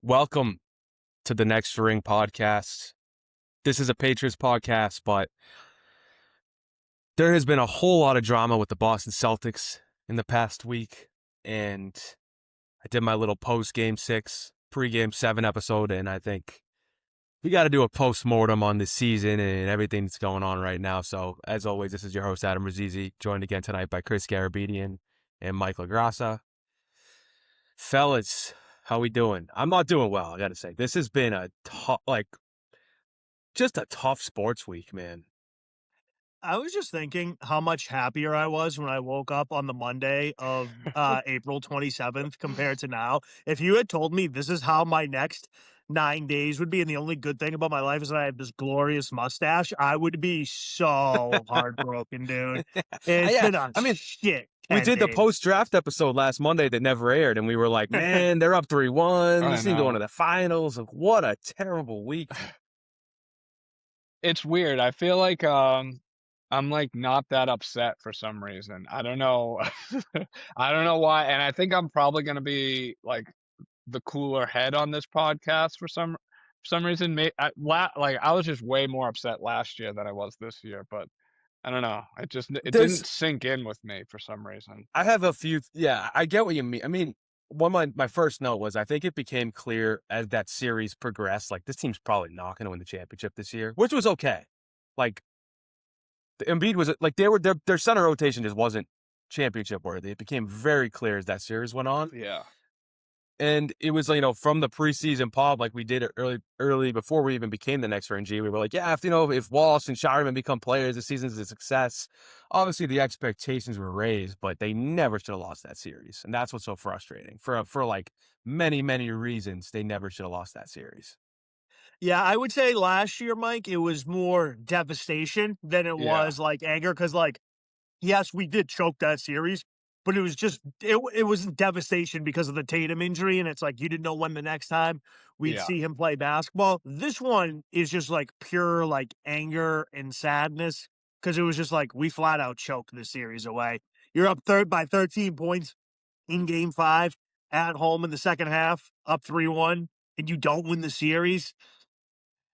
Welcome to the Next Ring podcast. This is a Patriots podcast, but there has been a whole lot of drama with the Boston Celtics in the past week, and I did my little post-game 6, pre-game 7 episode, and I think we got to do a post-mortem on this season and everything that's going on right now. So, as always, this is your host, Adam Razizi, joined again tonight by Chris Garabedian and Mike LaGrassa. Fellas, how we doing? I'm not doing well, I got to say. This has been a just a tough sports week, man. I was just thinking how much happier I was when I woke up on the Monday of April 27th compared to now. If you had told me this is how my next 9 days would be, and the only good thing about my life is that I have this glorious mustache, I would be so heartbroken, dude. It's Yeah, been a I mean, shit we 10 did the days. post-draft episode last Monday that never aired, and we were like, man, they're up 3-1. I This team know. going to the finals. Like, what a terrible week. It's weird. I feel like I'm like not that upset for some reason. I don't know. I don't know why. And I think I'm probably gonna be like the cooler head on this podcast for some reason. I was just way more upset last year than I was this year, but I don't know. It didn't sink in with me for some reason. I have a few. Yeah, I get what you mean. I mean, my first note was I think it became clear as that series progressed, like this team's probably not going to win the championship this year, which was okay. Like the Embiid was like their center rotation just wasn't championship worthy. It became very clear as that series went on. Yeah. And it was, from the preseason pod, like we did it early before we even became the Next Ring G. We were like, yeah, if Walsh and Shireman become players, the season's a success. Obviously, the expectations were raised, but they never should have lost that series, and that's what's so frustrating. For like many, many reasons, they never should have lost that series. Yeah, I would say last year, Mike, it was more devastation than it Yeah. was like anger because, yes, we did choke that series, but it was just it wasn't devastation because of the Tatum injury, and it's like you didn't know when the next time we'd Yeah. see him play basketball. This one is just like pure like anger and sadness because it was just like we flat out choked this series away. You're up third by 13 points in game 5 at home in the second half, up 3-1, and you don't win the series.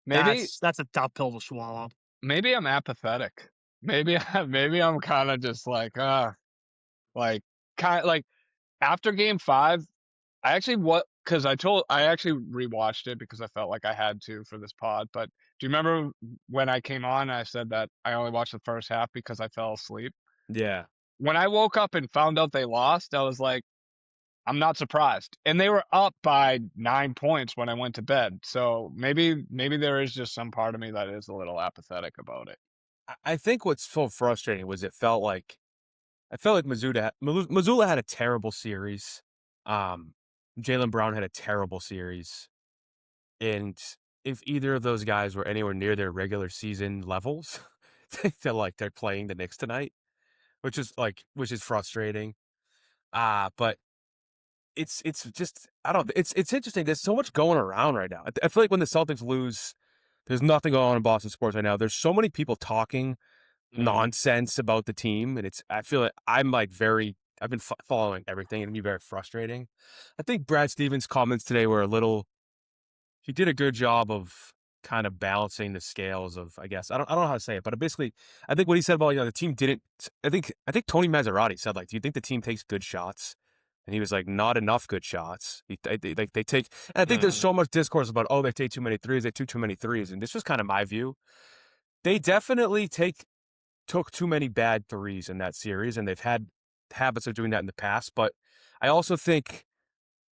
Maybe That's a tough pill to swallow. maybe I'm apathetic. Maybe I'm kind of just like kind like after game 5, I actually I actually rewatched it because I felt like I had to for this pod. But do you remember when I came on, I said that I only watched the first half because I fell asleep? Yeah. When I woke up and found out they lost, I was like, I'm not surprised. And they were up by 9 points when I went to bed. So maybe there is just some part of me that is a little apathetic about it. I think what's so frustrating was I felt like Mazzulla had a terrible series. Jaylen Brown had a terrible series. And if either of those guys were anywhere near their regular season levels, they're playing the Knicks tonight, which is frustrating. But it's just it's interesting. There's so much going around right now. I feel like when the Celtics lose, there's nothing going on in Boston sports right now. There's so many people talking nonsense about the team, and I feel like I've been following everything, and it'd be very frustrating. I think Brad Stevens' comments today were he did a good job of kind of balancing the scales of, I guess, I don't know how to say it, but basically, I think what he said about, the team didn't, I think Tony Maserati said, like, do you think the team takes good shots? And he was like, not enough good shots. They take, and I think there's so much discourse about, they take too many threes, they took too many threes. And this was kind of my view. They definitely took too many bad threes in that series, and they've had habits of doing that in the past. But I also think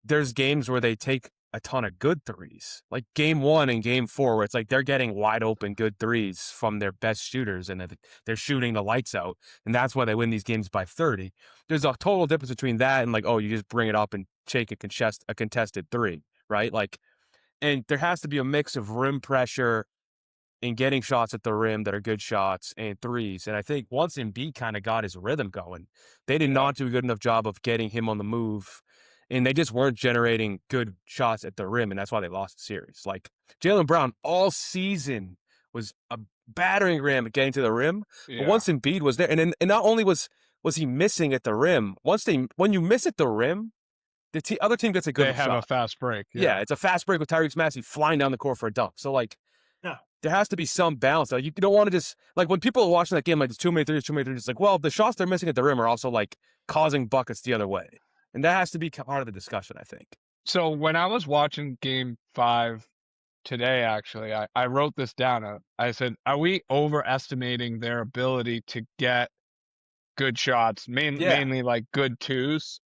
there's games where they take a ton of good threes, like game 1 and game 4, where it's like they're getting wide open good threes from their best shooters, and they're shooting the lights out, and that's why they win these games by 30. There's a total difference between that and you just bring it up and take a contested three, right? Like, and there has to be a mix of rim pressure and getting shots at the rim that are good shots and threes. And I think once Embiid kind of got his rhythm going, they did not do a good enough job of getting him on the move. And they just weren't generating good shots at the rim, and that's why they lost the series. Like, Jaylen Brown all season was a battering ram at getting to the rim, but once Embiid was there, and not only was he missing at the rim, when you miss at the rim, the other team gets a They good have a shot. fast break. Yeah, Yeah. it's a fast break with Tyrese Maxey flying down the court for a dunk. So, like, Yeah. there has to be some balance. Though. You don't want to just, like, when people are watching that game, like, it's too many threes, it's like, well, the shots they're missing at the rim are also, like, causing buckets the other way. And that has to be part of the discussion, I think. So when I was watching Game 5 today, actually, I wrote this down. I said, are we overestimating their ability to get good shots, Yeah. mainly like good twos?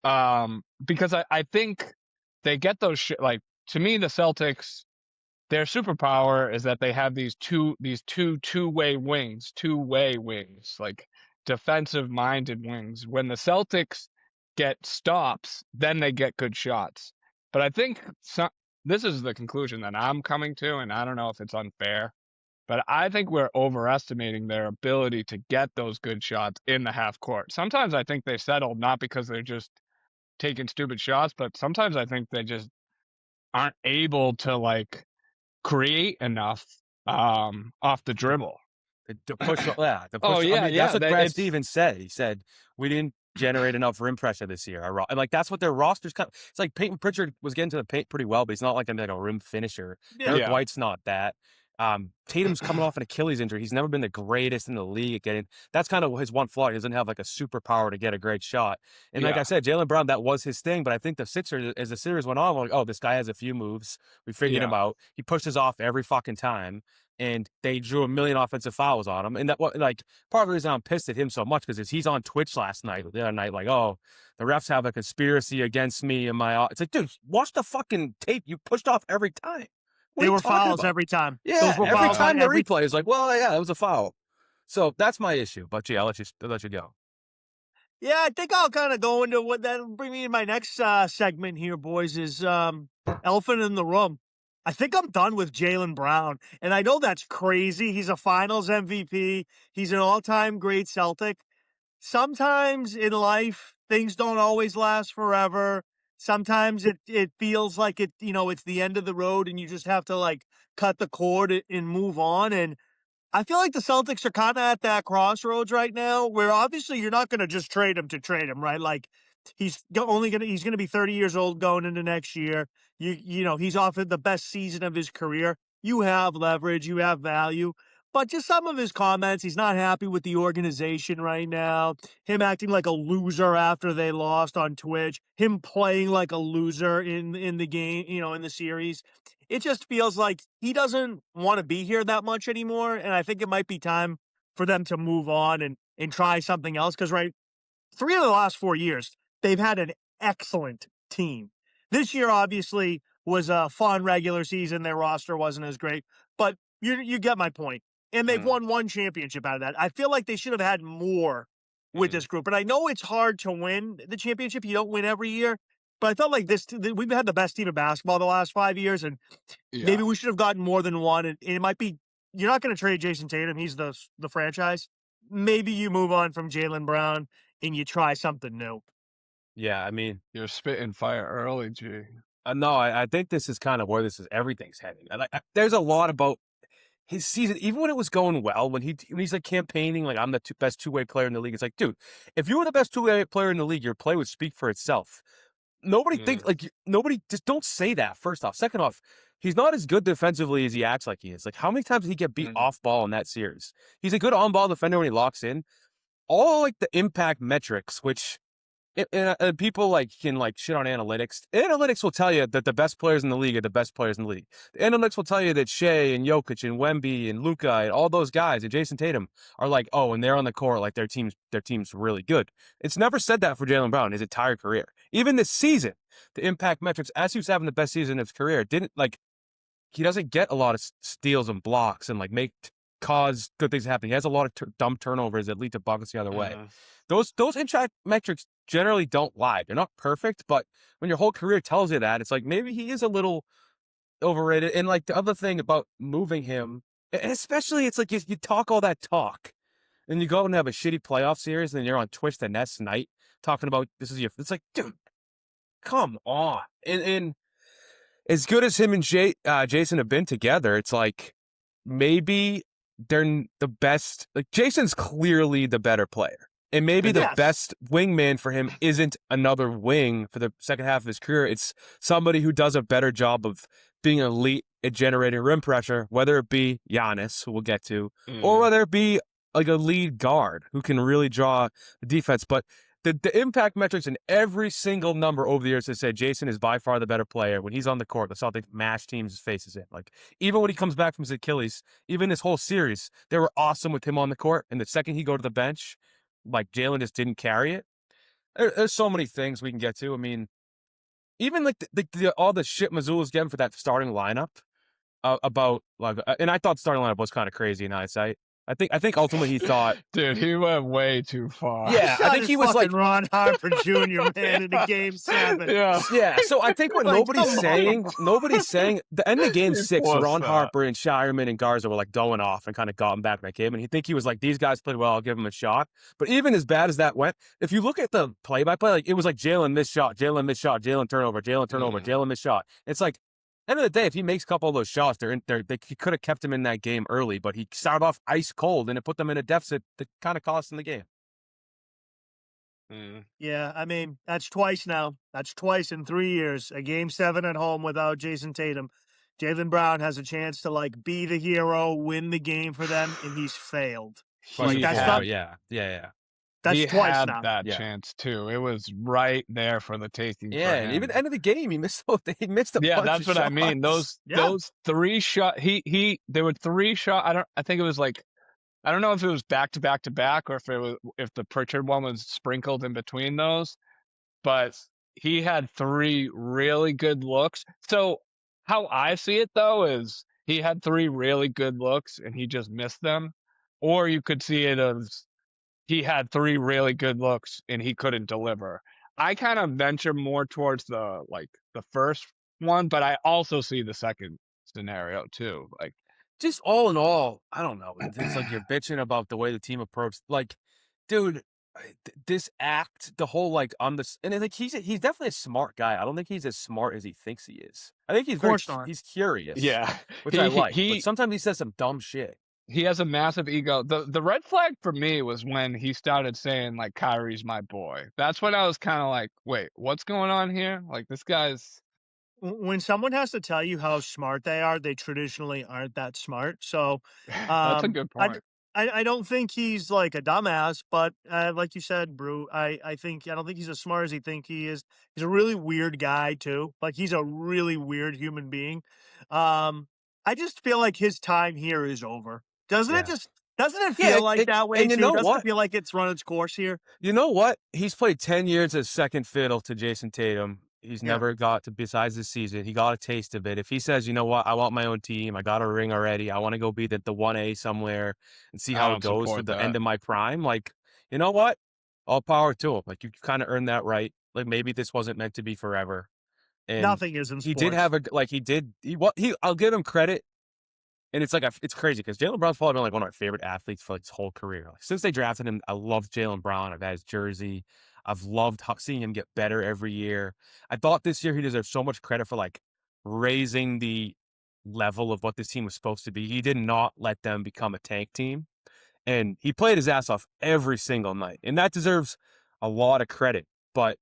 Because I think they get those like, to me, the Celtics, their superpower is that they have these two-way wings, like defensive minded wings. When the Celtics get stops, then they get good shots. But I think this is the conclusion that I'm coming to, and I don't know if it's unfair, but I think we're overestimating their ability to get those good shots in the half court. Sometimes I think they settle not because they're just taking stupid shots, but sometimes I think they just aren't able to like create enough off the dribble. To push, yeah, to Oh push. I yeah, mean, that's yeah. what Brad It's Stevens said. He said we didn't generate enough rim pressure this year. And like that's what their roster's kind of. It's like Peyton Pritchard was getting to the paint pretty well, but he's not like a rim finisher. Yeah. Derek Yeah. White's not that. Tatum's coming off an Achilles injury. He's never been the greatest in the league at getting. That's kind of his one flaw. He doesn't have like a superpower to get a great shot. And like Yeah. I said, Jaylen Brown, that was his thing. But I think the Sixers, as the series went on, were like, oh, this guy has a few moves. We figured him Yeah. out. He pushes off every fucking time. And they drew a million offensive fouls on him. And that, like, part of the reason I'm pissed at him so much because he's on Twitch the other night, like, oh, the refs have a conspiracy against me and my. It's like, dude, watch the fucking tape. You pushed off every time. What They are you were talking fouls about? every time. Yeah, Those were every fouls time on the every replay is like, well, yeah, that was a foul. So that's my issue. But yeah, I'll let you go. Yeah, I think I'll kind of go into what that'll bring me in my next segment here, boys, is elephant in the room. I think I'm done with Jaylen Brown. And I know that's crazy. He's a finals MVP. He's an all-time great Celtic. Sometimes in life, things don't always last forever. Sometimes it feels like it's the end of the road and you just have to like cut the cord and move on. And I feel like the Celtics are kind of at that crossroads right now where obviously you're not going to just trade him to trade him, right? Like he's going to be 30 years old going into next year. He's offered the best season of his career. You have leverage, you have value. But just some of his comments, he's not happy with the organization right now. Him acting like a loser after they lost on Twitch. Him playing like a loser in the game, in the series. It just feels like he doesn't want to be here that much anymore. And I think it might be time for them to move on and try something else. Because, right, 3 of the last 4 years, they've had an excellent team. This year, obviously, was a fun regular season. Their roster wasn't as great. But you get my point. And they've won 1 championship out of that. I feel like they should have had more with this group. And I know it's hard to win the championship. You don't win every year. But I felt like we've had the best team of basketball the last 5 years, and maybe we should have gotten more than one. And it might be you're not going to trade Jason Tatum; he's the franchise. Maybe you move on from Jaylen Brown and you try something new. Yeah, I mean, You're spitting fire early, G. no, I think this is kind of where everything's heading. There's a lot about his season, even when it was going well, when he's like campaigning, like I'm the best two-way player in the league. It's like, dude, if you were the best two-way player in the league, your play would speak for itself. Nobody thinks nobody just don't say that. First off, second off, he's not as good defensively as he acts like he is. Like how many times did he get beat off ball in that series? He's a good on-ball defender when he locks in. All like the impact metrics, which people like can like shit on analytics. Analytics will tell you that the best players in the league are the best players in the league. The analytics will tell you that Shea and Jokic and Wemby and Luka and all those guys and Jason Tatum are like, oh, and they're on the court like their team's really good. It's never said that for Jaylen Brown his entire career. Even this season, the impact metrics, as he was having the best season of his career, didn't like he doesn't get a lot of steals and blocks and like cause good things happen. He has a lot of dumb turnovers that lead to buckets the other way. Those impact metrics generally don't lie. They're not perfect, but when your whole career tells you that, it's like maybe he is a little overrated. And like the other thing about moving him, and especially it's like you talk all that talk, and you go out and have a shitty playoff series, and then you're on Twitch the next night talking about it's like, dude, come on. And as good as him and Jason have been together, it's like maybe they're the best. Like Jason's clearly the better player. And maybe the Yes. best wingman for him isn't another wing for the second half of his career. It's somebody who does a better job of being elite at generating rim pressure, whether it be Giannis, who we'll get to, or whether it be like a lead guard who can really draw the defense. But the impact metrics in every single number over the years has said Jason is by far the better player. When he's on the court, the Celtics mash teams' faces in. Like, even when he comes back from his Achilles, even this whole series, they were awesome with him on the court. And the second he go to the bench, like Jaylen just didn't carry it. There's so many things we can get to. I mean, even like all the shit Mazzulla's getting for that starting lineup about like, and I thought the starting lineup was kind of crazy in hindsight. I think ultimately he thought, Dude, he went way too far. yeah, I think he was like Ron Harper Jr. man in a game 7. Yeah. So I think what Like, nobody's come saying, the end of game 6, was Ron that. Harper and Shireman and Garza were like going off and kind of got him back in that game. And he think he was like, these guys played well, I'll give them a shot. But even as bad as that went, if you look at the play-by-play, like it was like Jaylen missed shot, Jaylen turnover, Jaylen missed shot. It's like, end of the day, if he makes a couple of those shots, he could have kept him in that game early, but he started off ice cold and it put them in a deficit that kind of cost him the game. Yeah, I mean, that's twice now. That's twice in 3 years. A game 7 at home without Jason Tatum. Jaylen Brown has a chance to like be the hero, win the game for them, and he's failed. Like, that's not, Yeah. that's He twice had now. that Yeah. chance too. It was right there for the taking. Yeah, for and him. even end of the game, he missed a Yeah, bunch that's of what I mean. shots. Those 3 shot. There were 3 shot. I think it was like, I don't know if it was back to back to back or if the Pritchard one was sprinkled in between those, but he had 3 really good looks. So how I see it though is he had 3 really good looks and he just missed them, or you could see it as he had 3 really good looks and he couldn't deliver. I kind of venture more towards the first one, but I also see the second scenario too. Like, Just all in all, I don't know. It's like you're bitching about the way the team approached. Like, dude, this act, the whole like on this, and I think he's definitely a smart guy. I don't think he's as smart as he thinks he is. I think he's Of course not. he's curious, yeah, which I like. But sometimes he says some dumb shit. he has a massive ego. The red flag for me was when he started saying like Kyrie's my boy. That's when I was kind of like, wait, what's going on here? Like, this guy's When someone has to tell you how smart they are, they traditionally aren't that smart. So, that's a good point. I don't think he's like a dumbass, but like you said, Brew, I don't think he's as smart as he think he is. He's a really weird guy too. Like, he's a really weird human being. I just feel like his time here is over. Doesn't it Yeah. doesn't it feel like that way and you too? know Doesn't what? it feel like it's run its course here? You know what? He's played 10 years as second fiddle to Jason Tatum. He's Yeah. never got to, besides this season, he got a taste of it. If he says, you know what, I want my own team, I got a ring already, I want to go be the 1A somewhere and see I how it don't goes for support the that. end of my prime, like, you know what? All power to him. Like, you kind of earned that right. Like, maybe this wasn't meant to be forever. And Nothing is in he sports. did have I'll give him credit. And it's like, it's crazy because Jaylen Brown's probably been like one of my favorite athletes for like his whole career. Like, since they drafted him, I loved Jaylen Brown. I've had his jersey. I've loved seeing him get better every year. I thought this year he deserved so much credit for like raising the level of what this team was supposed to be. He did not let them become a tank team. And he played his ass off every single night. And that deserves a lot of credit. But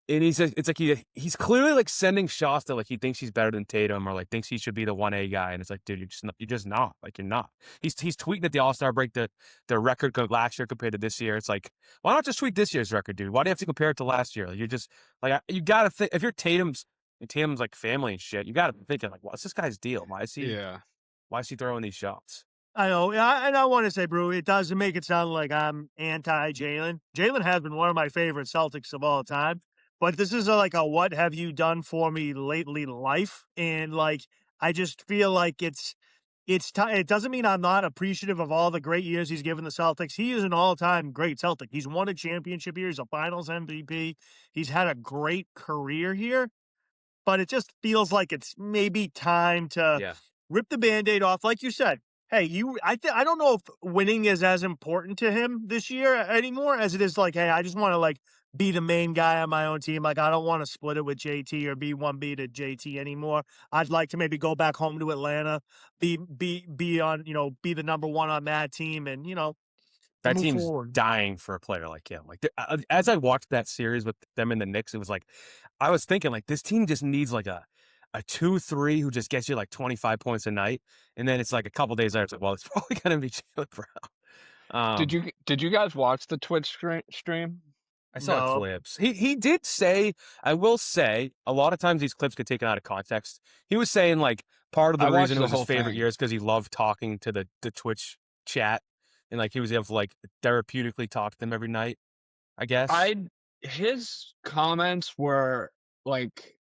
and it's like he's clearly like sending shots that like he thinks he's better than Tatum or like thinks he should be the 1A guy, and it's like, dude, you're just not. Like, you're not. He's tweeting at the All-Star break the record last year compared to this year. It's like, why not just tweet this year's record, dude? Why do you have to compare it to last year? Like, you're just like, you gotta think if you're Tatum's like family and shit, you gotta be thinking like, what's this guy's deal? Why is he throwing these shots? I know, and I want to say, Brew, it doesn't make it sound like I'm anti-Jaylen. Jaylen has been one of my favorite Celtics of all time, but this is like a what have you done for me lately life, and like I just feel like it doesn't mean I'm not appreciative of all the great years he's given the Celtics. He is an all-time great Celtic. He's won a championship here. He's a Finals MVP. He's had a great career here, but it just feels like it's maybe time to Yeah. rip the Band-Aid off. Like you said, hey, I don't know if winning is as important to him this year anymore as it is like, hey, I just want to like be the main guy on my own team. Like, I don't want to split it with JT or be 1B to JT anymore. I'd like to maybe go back home to Atlanta, be on, be the number 1 on that team, and That Move team's forward. dying for a player like him. Like, as I watched that series with them and the Knicks, it was like, I was thinking, like, this team just needs, like, a 2-3 who just gets you, like, 25 points a night, and then it's, like, a couple days later, it's like, well, it's probably gonna be Jaylen Brown. Did you guys watch the Twitch stream? I saw No. clips. He did say, I will say, a lot of times these clips get taken out of context. He was saying, like, part of the I watched reason it the was his whole favorite thing. year is because he loved talking to the Twitch chat, and, like, he was able to, like, therapeutically talk to them every night, I guess. His comments were like,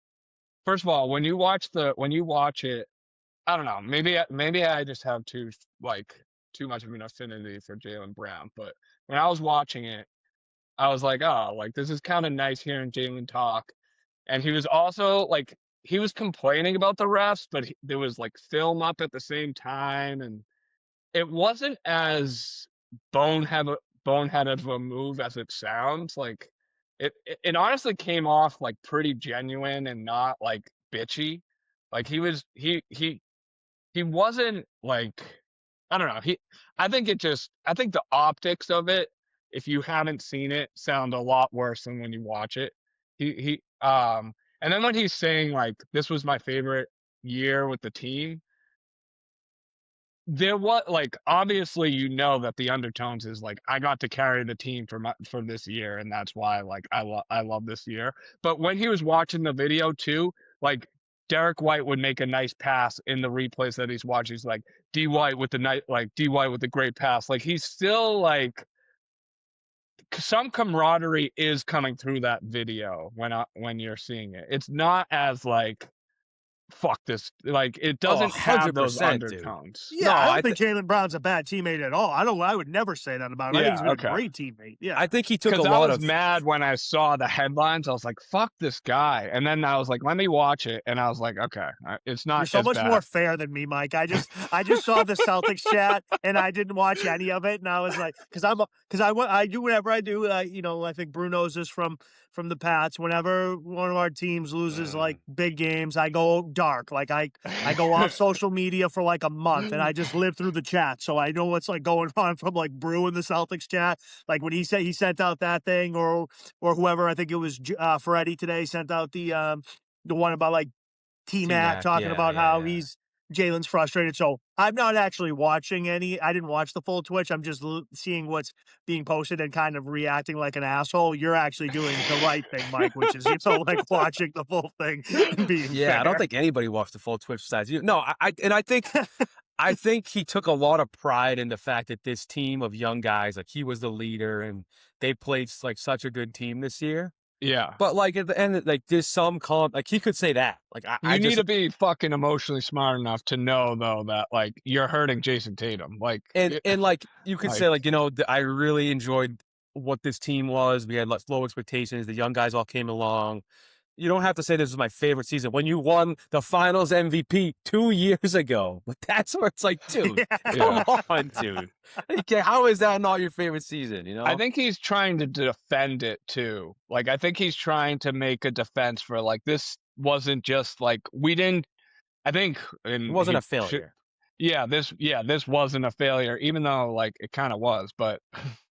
first of all, when you watch it, I don't know, maybe I just have too much of an affinity for Jaylen Brown, but when I was watching it, I was like, oh, like this is kind of nice hearing Jaylen talk. And he was also like, he was complaining about the refs, but there was like film up at the same time, and it wasn't as boneheaded of a move as it sounds. Like it honestly came off like pretty genuine and not like bitchy. Like he wasn't like, I don't know. I think the optics of it, if you haven't seen it, sound a lot worse than when you watch it. And then when he's saying like this was my favorite year with the team, there was like, obviously that the undertones is like I got to carry the team for this year, and that's why like I love this year. But when he was watching the video too, like Derek White would make a nice pass in the replays that he's watching. He's like D White with the great pass. Like he's still like, some camaraderie is coming through that video when you're seeing it. It's not as like fuck this, like it Oh, doesn't have those 100%, dude. undertones. Yeah, No, I I don't think Jaylen Brown's a bad teammate at all. I would never say that about him. I think he's Yeah, been okay. a great teammate. Yeah. I think he took a Because I lot was of mad when I saw the headlines. I was like, fuck this guy. And then I was like, let me watch it. And I was like, okay, it's You're not so as much bad. more fair than me, Mike. I just saw the Celtics chat and I didn't watch any of it, and I was like, because I do whatever I do. I think Bruno's is from the Pats. Whenever one of our teams loses like big games, I go dark. Like I go off social media for like a month, and I just live through the chat, so I know what's like going on from like Brew in the Celtics chat. Like when he said he sent out that thing, or whoever, I think it was Freddie today, sent out the one about like T-Mac T-Mac. talking Yeah, about yeah, how yeah. Jalen's frustrated. So I'm not actually watching any. I didn't watch the full Twitch. I'm just seeing what's being posted and kind of reacting like an asshole. You're actually doing the right thing, Mike, which is like watching the full thing and being Yeah, fair. I don't think anybody watched the full Twitch besides you. No, I think he took a lot of pride in the fact that this team of young guys, like he was the leader, and they played like such a good team this year. Yeah. But like at the end, like there's some like he could say that. Like You need to be fucking emotionally smart enough to know though that like you're hurting Jason Tatum. Like and like you could like, say like, I really enjoyed what this team was. We had like low expectations. The young guys all came along. You don't have to say this was my favorite season when you won the Finals MVP 2 years ago. But that's where it's like, dude, come on, dude. Okay, how is that not your favorite season? I think he's trying to defend it too. Like I think he's trying to make a defense for like, this wasn't just like we didn't. I think it wasn't a failure. This wasn't a failure, even though like it kind of was, but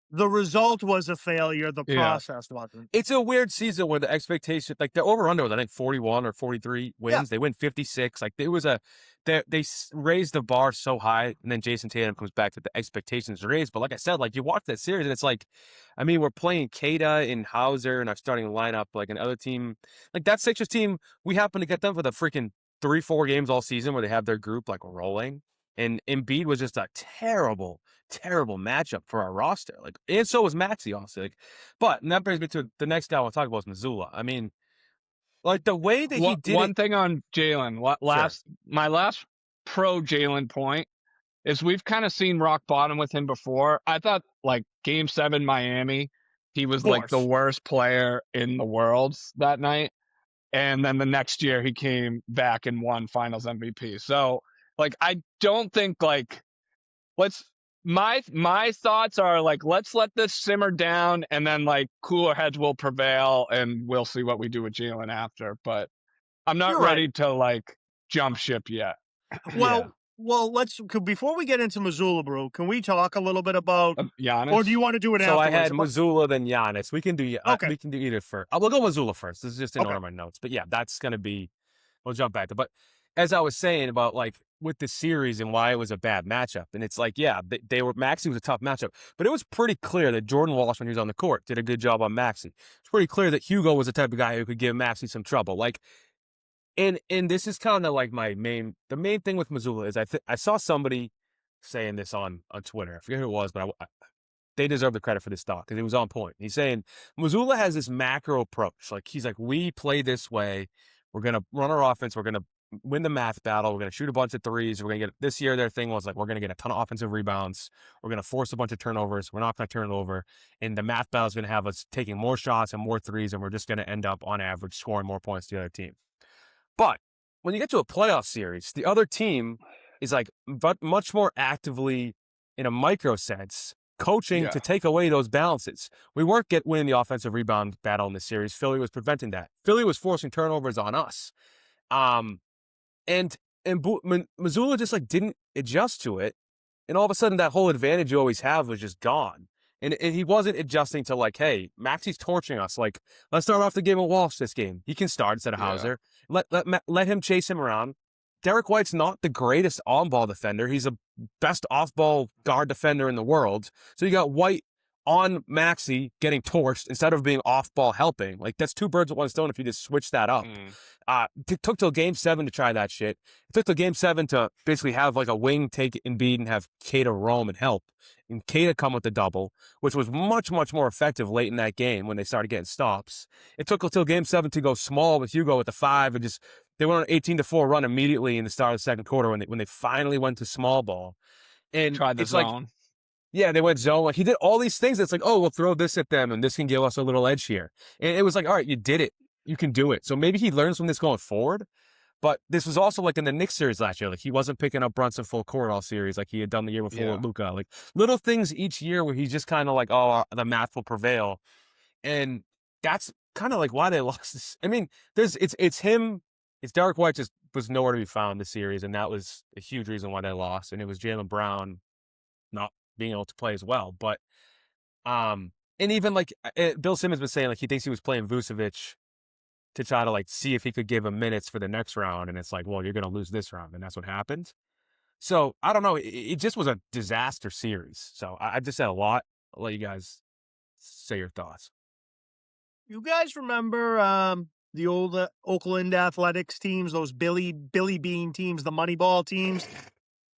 the result was a failure. The process wasn't. It's a weird season where the expectation, like the over-under was, I think, 41 or 43 wins. Yeah. They win 56. Like it was they raised the bar so high, and then Jason Tatum comes back to the expectations raised. But like I said, like you watch that series, and it's like, I mean, we're playing Kada and Hauser and our starting lineup, like another team, like that Sixers team, we happen to get them for the freaking 3-4 games all season where they have their group like rolling. And Embiid was just a terrible matchup for our roster. Like, and so was Maxey, honestly. Like, but and that brings me to the next guy I want to talk about is Mazzulla. I mean, like the way that he did one thing on Jaylen, my last pro Jaylen point is we've kind of seen rock bottom with him before. I thought like Game 7 Miami, he was like the worst player in the world that night. And then the next year he came back and won Finals MVP. So like, I don't think like my thoughts are like, let's let this simmer down and then like cooler heads will prevail and we'll see what we do with Jaylen after. But I'm not ready to like jump ship yet. Well, Well, before we get into Mazzulla, bro, can we talk a little bit about, or do Giannis. you want to do it So I afterwards? had Mazzulla, then Giannis. Okay, We can do either first. We'll go Mazzulla first. This is just in order okay. of my notes. But yeah, that's gonna be. We'll jump back to. But as I was saying about like with the series and why it was a bad matchup, and it's like yeah, they were Maxey was a tough matchup, but it was pretty clear that Jordan Walsh when he was on the court did a good job on Maxey. It's pretty clear that Hugo was the type of guy who could give Maxey some trouble. Like and this is kind of like the main thing with Missoula is I saw somebody saying this on Twitter. I forget who it was, but they deserve the credit for this thought because it was on point. He's saying Missoula has this macro approach. Like he's like, we play this way. We're gonna run our offense. We're gonna win the math battle. We're gonna shoot a bunch of threes. We're gonna get this year. Their thing was like, we're gonna get a ton of offensive rebounds. We're gonna force a bunch of turnovers. We're not gonna turn it over, and the math battle is gonna have us taking more shots and more threes, and we're just gonna end up on average scoring more points to the other team. But when you get to a playoff series, the other team is like but much more actively in a micro sense coaching Yeah. to take away those balances. We weren't winning the offensive rebound battle in this series. Philly was preventing that. Philly was forcing turnovers on us. Um, and Missoula just like didn't adjust to it, and all of a sudden that whole advantage you always have was just gone. And he wasn't adjusting to like, hey, Maxey's torching us. Like, let's start off the game with Walsh this game. He can start instead of Yeah. Hauser. Let him chase him around. Derek White's not the greatest on-ball defender. He's the best off-ball guard defender in the world. So you got White on Maxey getting torched instead of being off-ball helping. Like, that's two birds with one stone if you just switch that up. It took till Game 7 to try that shit. It took till Game 7 to basically have like a wing take Embiid and have Kata roam and help. And Kata come with the double, which was much, much more effective late in that game when they started getting stops. It took until Game 7 to go small with Hugo at the 5 and just they went on an 18-4 run immediately in the start of the second quarter when they finally went to small ball. And Tried the it's like, zone. yeah, they went zone. Like he did all these things. It's like, oh, we'll throw this at them and this can give us a little edge here. And it was like, all right, you did it. You can do it. So maybe he learns from this going forward. But this was also like in the Knicks series last year. Like he wasn't picking up Brunson full court all series like he had done the year before with Luka. Like little things each year where he's just kind of like, oh, the math will prevail. And that's kind of like why they lost this. I mean, it's him. It's Derek White just was nowhere to be found this series, and that was a huge reason why they lost. And it was Jaylen Brown not being able to play as well. But and even like Bill Simmons was saying, like he thinks he was playing Vucevic to try to like see if he could give him minutes for the next round, and it's like, well, you're gonna lose this round, and that's what happened. So I don't know. It just was a disaster series. So I just said a lot. I'll let you guys say your thoughts. You guys remember the old Oakland Athletics teams, those Billy Bean teams, the Moneyball teams?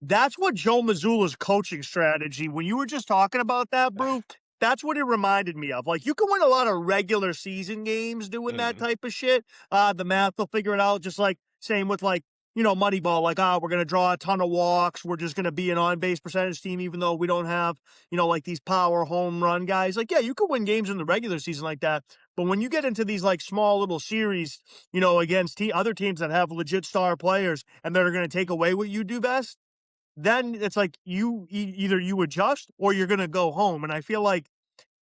That's what Joe Mazzulla's coaching strategy. When you were just talking about that, Brew, that's what it reminded me of. Like you can win a lot of regular season games doing that type of shit. The math will figure it out. Just like same with like, Moneyball, like, we're going to draw a ton of walks. We're just going to be an on-base percentage team, even though we don't have, like these power home run guys. Like, yeah, you could win games in the regular season like that. But when you get into these like small little series, against other teams that have legit star players and that are going to take away what you do best, then it's like either you adjust or you're going to go home. And I feel like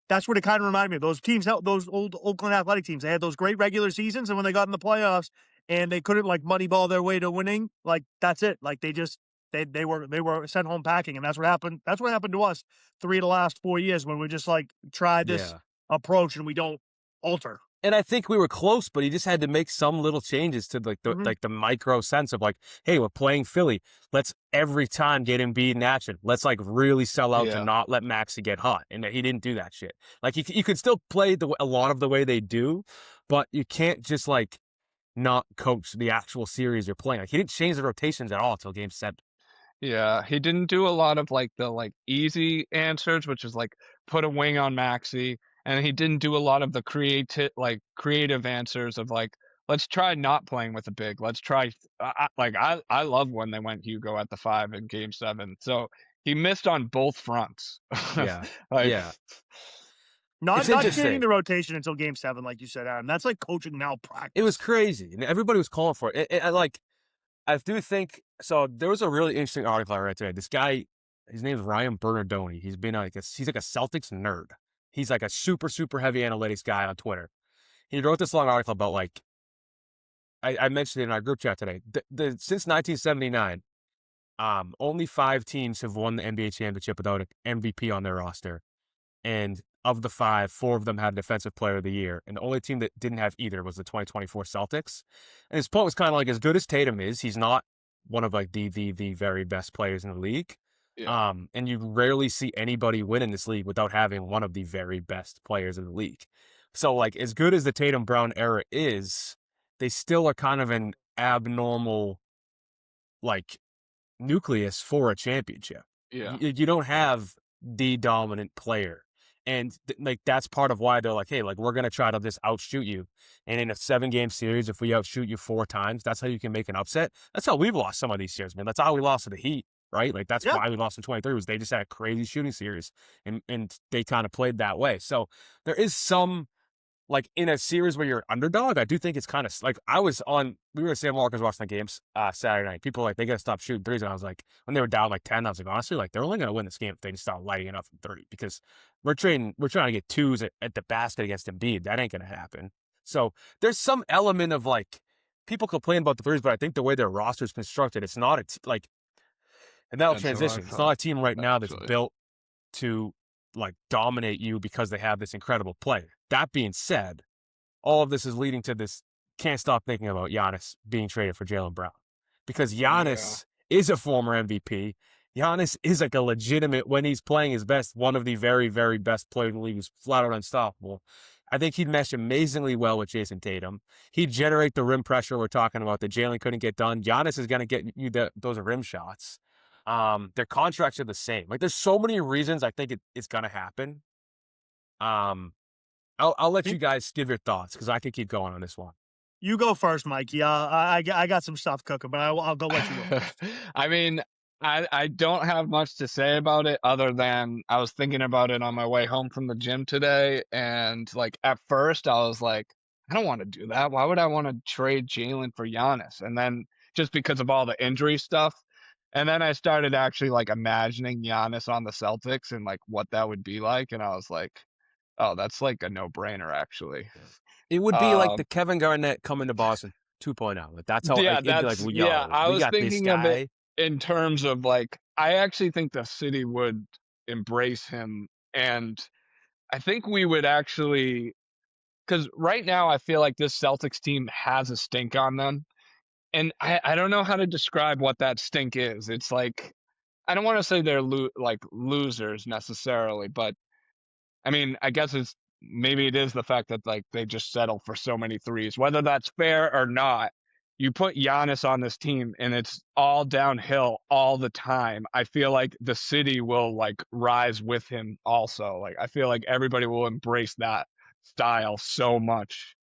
that's what it kind of reminded me of. Those teams, those old Oakland Athletic teams, they had those great regular seasons. And when they got in the playoffs and they couldn't like moneyball their way to winning, like that's it. Like they were sent home packing. And that's what happened. That's what happened to us 3 of the last 4 years when we just like try this approach and we don't alter. And I think we were close, but he just had to make some little changes to like the micro sense of like, hey, we're playing Philly. Let's every time get Embiid in action. Let's like really sell out to not let Maxey get hot. And he didn't do that shit. Like you could still play a lot of the way they do, but you can't just like not coach the actual series you're playing. Like he didn't change the rotations at all until Game 7. Yeah, he didn't do a lot of like the easy answers, which is like put a wing on Maxey, and he didn't do a lot of the creative answers of like let's try not playing with a big. Let's try I love when they went Hugo at the 5 in Game 7. So he missed on both fronts. Yeah. Like, yeah. Not It's changing interesting. the rotation until Game 7, like you said, Adam. That's like coaching malpractice. It was crazy. And everybody was calling for it. I do think so. There was a really interesting article I read today. This guy, his name is Ryan Bernardoni. He's like a Celtics nerd. He's like a super, super heavy analytics guy on Twitter. He wrote this long article about like I mentioned it in our group chat today. Since 1979, Only 5 teams have won the NBA championship without an MVP on their roster. And of the 5, 4 of them had Defensive Player of the Year. And the only team that didn't have either was the 2024 Celtics. And his point was kind of like, as good as Tatum is, he's not one of like the very best players in the league. Yeah. And you rarely see anybody win in this league without having one of the very best players in the league. So like, as good as the Tatum Brown era is, they still are kind of an abnormal like nucleus for a championship. Yeah. You don't have the dominant player. And like that's part of why they're like, hey, like we're gonna try to just outshoot you. And in a 7-game series, if we outshoot you 4 times, that's how you can make an upset. That's how we've lost some of these series, man. That's how we lost to the Heat, right? Like that's Yeah. why we lost in 23 was they just had a crazy shooting series, and they kind of played that way. So there is some like in a series where you're an underdog, I do think it's kind of like we were at San Walker's watching the games Saturday night. People were like, they got to stop shooting threes. And I was like, when they were down like 10, I was like, honestly, like they're only going to win this game if they just start lighting it up from 30 because we're trying to get twos at the basket against Embiid. That ain't going to happen. So there's some element of like people complain about the threes, but I think the way their roster is constructed, it's not like, and that'll That's what I transition. It's not thought, a team right now that's actually. built to like dominate you because they have this incredible player. That being said, all of this is leading to this. Can't stop thinking about Giannis being traded for Jaylen Brown because Yeah. Giannis is a former MVP. Giannis is like a legitimate, when he's playing his best, one of the very, very best players in the league who's flat out unstoppable. I think he'd mesh amazingly well with Jason Tatum. He'd generate the rim pressure we're talking about that Jaylen couldn't get done. Giannis is going to get you those rim shots. Their contracts are the same. Like there's so many reasons I think it's going to happen. I'll let you guys give your thoughts because I could keep going on this one. You go first, Mikey. I got some stuff cooking, but I'll go let you go first. I mean, I don't have much to say about it other than I was thinking about it on my way home from the gym today, and like at first I was like, I don't want to do that. Why would I want to trade Jaylen for Giannis? And then just because of all the injury stuff, and then I started actually like imagining Giannis on the Celtics and like what that would be like, and I was like, oh, that's like a no-brainer actually. It would be like Um, the Kevin Garnett coming to Boston 2.0. Like that's how Yeah, like, it'd be like, that's well, yeah, yo, I we was got this thinking of it guy. in terms of like I actually think the city would embrace him, and I think we would actually, because right now I feel like this Celtics team has a stink on them, and I don't know how to describe what that stink is. It's like I don't want to say they're like losers necessarily, but I mean, I guess it's maybe it is the fact that like they just settle for so many threes. Whether that's fair or not, you put Giannis on this team and it's all downhill all the time. I feel like the city will like rise with him also. Like I feel like everybody will embrace that style so much.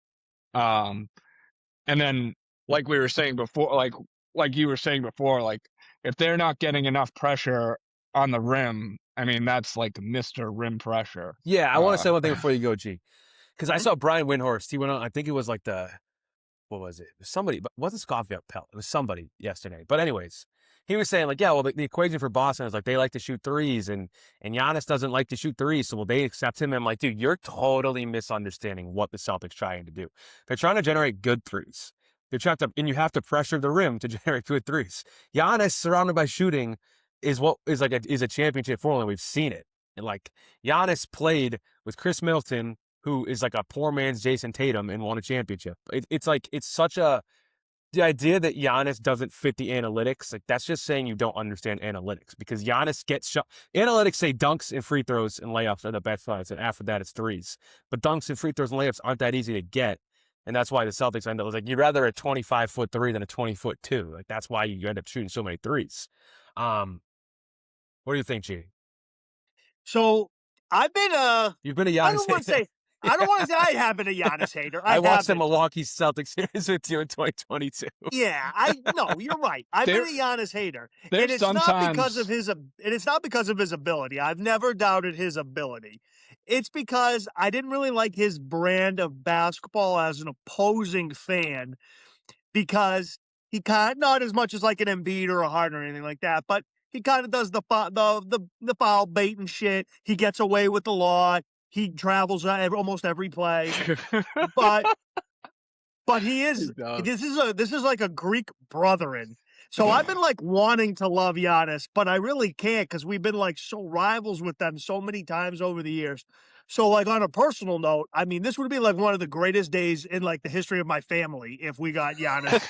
Um and then like we were saying before, like you were saying before, like if they're not getting enough pressure on the rim, I mean that's like Mr. Rim pressure. Yeah, I want to Uh say one thing before you go, G, because I Mhm. saw Brian Windhorst. He went on. I think it was like what was it? It was somebody, but wasn't Scofield Pell? It was somebody yesterday. But anyways, he was saying like, yeah, well, the equation for Boston is like they like to shoot threes, and Giannis doesn't like to shoot threes, so will they accept him? And I'm like, dude, you're totally misunderstanding what the Celtics trying to do. They're trying to generate good threes. They're trying to, and you have to pressure the rim to generate good threes. Giannis surrounded by shooting is what is like is a championship formula. We've seen it, and like Giannis played with Chris Middleton, who is like a poor man's Jason Tatum and won a championship. It's like, it's such the idea that Giannis doesn't fit the analytics, like that's just saying you don't understand analytics because Giannis gets shot. Analytics say dunks and free throws and layups are the best sides, and after that it's threes. But dunks and free throws and layups aren't that easy to get. And that's why the Celtics end up like, you'd rather a 25-foot three than a 20-foot two. Like that's why you end up shooting so many threes. What do you think, G? So I've been You've been a I Giannis don't want to hater. say I don't want to say I have been a Giannis hater. I I watched the haven't. Milwaukee Celtics series with you in 2022. Yeah, I no, you're right. I've been there a Giannis hater, and there's it's not because of sometimes his ability. I've never doubted his ability. It's because I didn't really like his brand of basketball as an opposing fan because he kind not as much as like an Embiid or a Harden or anything like that, but he kind of does the foul bait and shit. He gets away with a lot. He travels almost every play, but he he is does. this is like a Greek brethren. So I've been like wanting to love Giannis, but I really can't because we've been like so rivals with them so many times over the years. So like on a personal note, I mean, this would be like one of the greatest days in like the history of my family if we got Giannis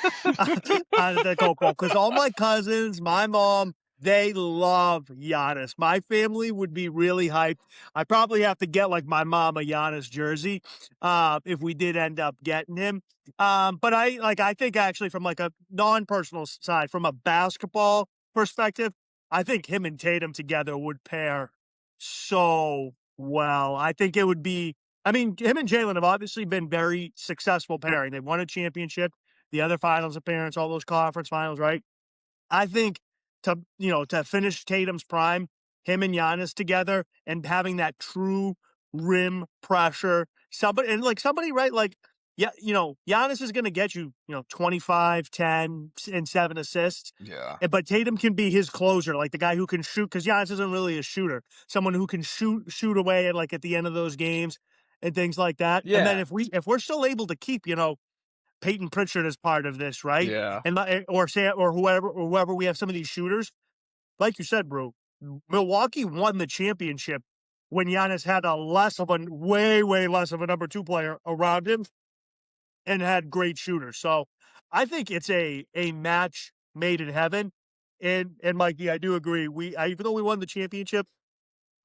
out of the Coco. Because all my cousins, my mom, they love Giannis. My family would be really hyped. I probably have to get like my mom a Giannis jersey if we did end up getting him. But I think actually from like a non-personal side, from a basketball perspective, I think him and Tatum together would pair so well. I think it would be, I mean, him and Jaylen have obviously been very successful pairing. They've won a championship, the other finals appearance, all those conference finals, right? I think to finish Tatum's prime, him and Giannis together and having that true rim pressure, somebody, right? Like, yeah, Giannis is going to get you, 25, 10, and 7 assists. Yeah. But Tatum can be his closer, like the guy who can shoot, because Giannis isn't really a shooter. Someone who can shoot away at the end of those games and things like that. And then Yeah. if we're still able to keep, Peyton Pritchard as part of this, right? Yeah. And or whoever we have some of these shooters, like you said, bro. Milwaukee won the championship when Giannis had way less of a number 2 player around him and had great shooters. So I think it's a match made in heaven. And Mikey, I do agree. Even though we won the championship,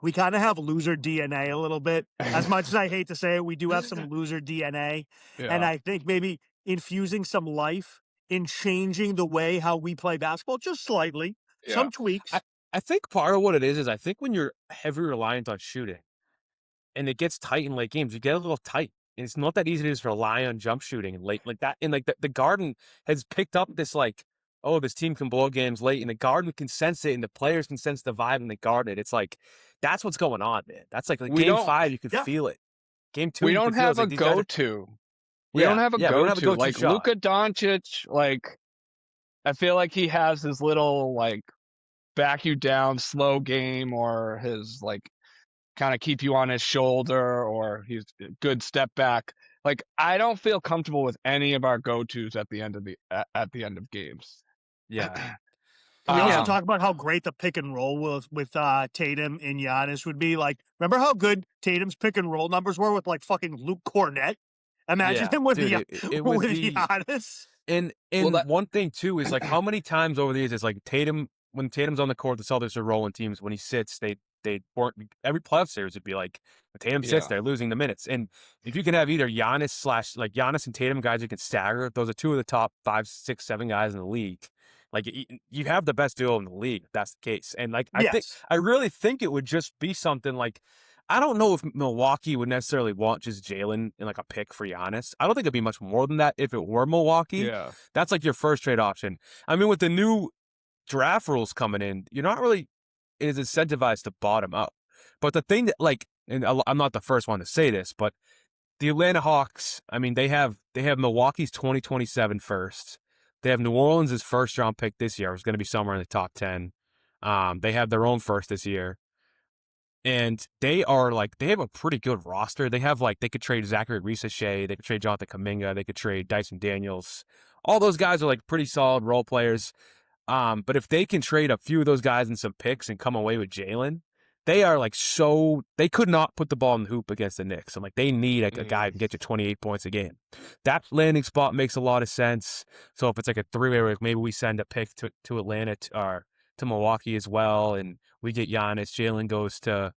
we kind of have loser DNA a little bit. As much as I hate to say it, we do have some loser DNA. And Yeah. I think maybe infusing some life in changing the way how we play basketball, just slightly, Yeah. some tweaks. I think part of what it is I think when you're heavy reliant on shooting and it gets tight in late games, you get a little tight. And it's not that easy to just rely on jump shooting and late like that. And like the Garden has picked up this like, oh, this team can blow games late, and the Garden can sense it, and the players can sense the vibe in the Garden. It's like that's what's going on, man. That's like We game don't 5, you could Yeah. feel it. Game 2, we you don't could feel it. have It's a like these guys are- go-to. We Yeah, don't have a yeah, we don't have a go-to. go-to Like shot. Luka Doncic, like I feel like he has his little like back you down slow game, or his like kind of keep you on his shoulder, or he's a good step back. Like I don't feel comfortable with any of our go-tos at the end of at the end of games. Yeah. Can we also Um, talk about how great the pick and roll with Tatum and Giannis would be? Like, remember how good Tatum's pick and roll numbers were with like fucking Luke Cornett? Imagine Yeah, him with dude, it would with be Giannis. and Well, that- one thing too is like how many times over the years it's like when Tatum's on the court, the Celtics are rolling teams. When he sits, they weren't every playoff series would be like when Tatum sits, Yeah. they're losing the minutes. And if you can have either Giannis and Tatum guys who can stagger, those are 2 of the top 5, 6, 7 guys in the league. Like you have the best duo in the league if that's the case. And like I really think it would just be something like I don't know if Milwaukee would necessarily want just Jaylen in like a pick for Giannis. I don't think it'd be much more than that if it were Milwaukee. Yeah. That's like your first trade option. I mean, with the new draft rules coming in, you're not really is incentivized to bottom up. But the thing that like, and I'm not the first one to say this, but the Atlanta Hawks, I mean, they have Milwaukee's 2027 first. They have New Orleans' first round pick this year. It's going to be somewhere in the top 10. They have their own first this year. And they have a pretty good roster. They have they could trade Zachary Risache, they could trade Jonathan Kuminga, they could trade Dyson Daniels. All those guys are like pretty solid role players. But if they can trade a few of those guys and some picks and come away with Jaylen, they are they could not put the ball in the hoop against the Knicks. And they need a guy who can get you 28 points a game. That landing spot makes a lot of sense. So if it's like a 3-way where maybe we send a pick to Atlanta or to Milwaukee as well, and we get Giannis, Jaylen goes to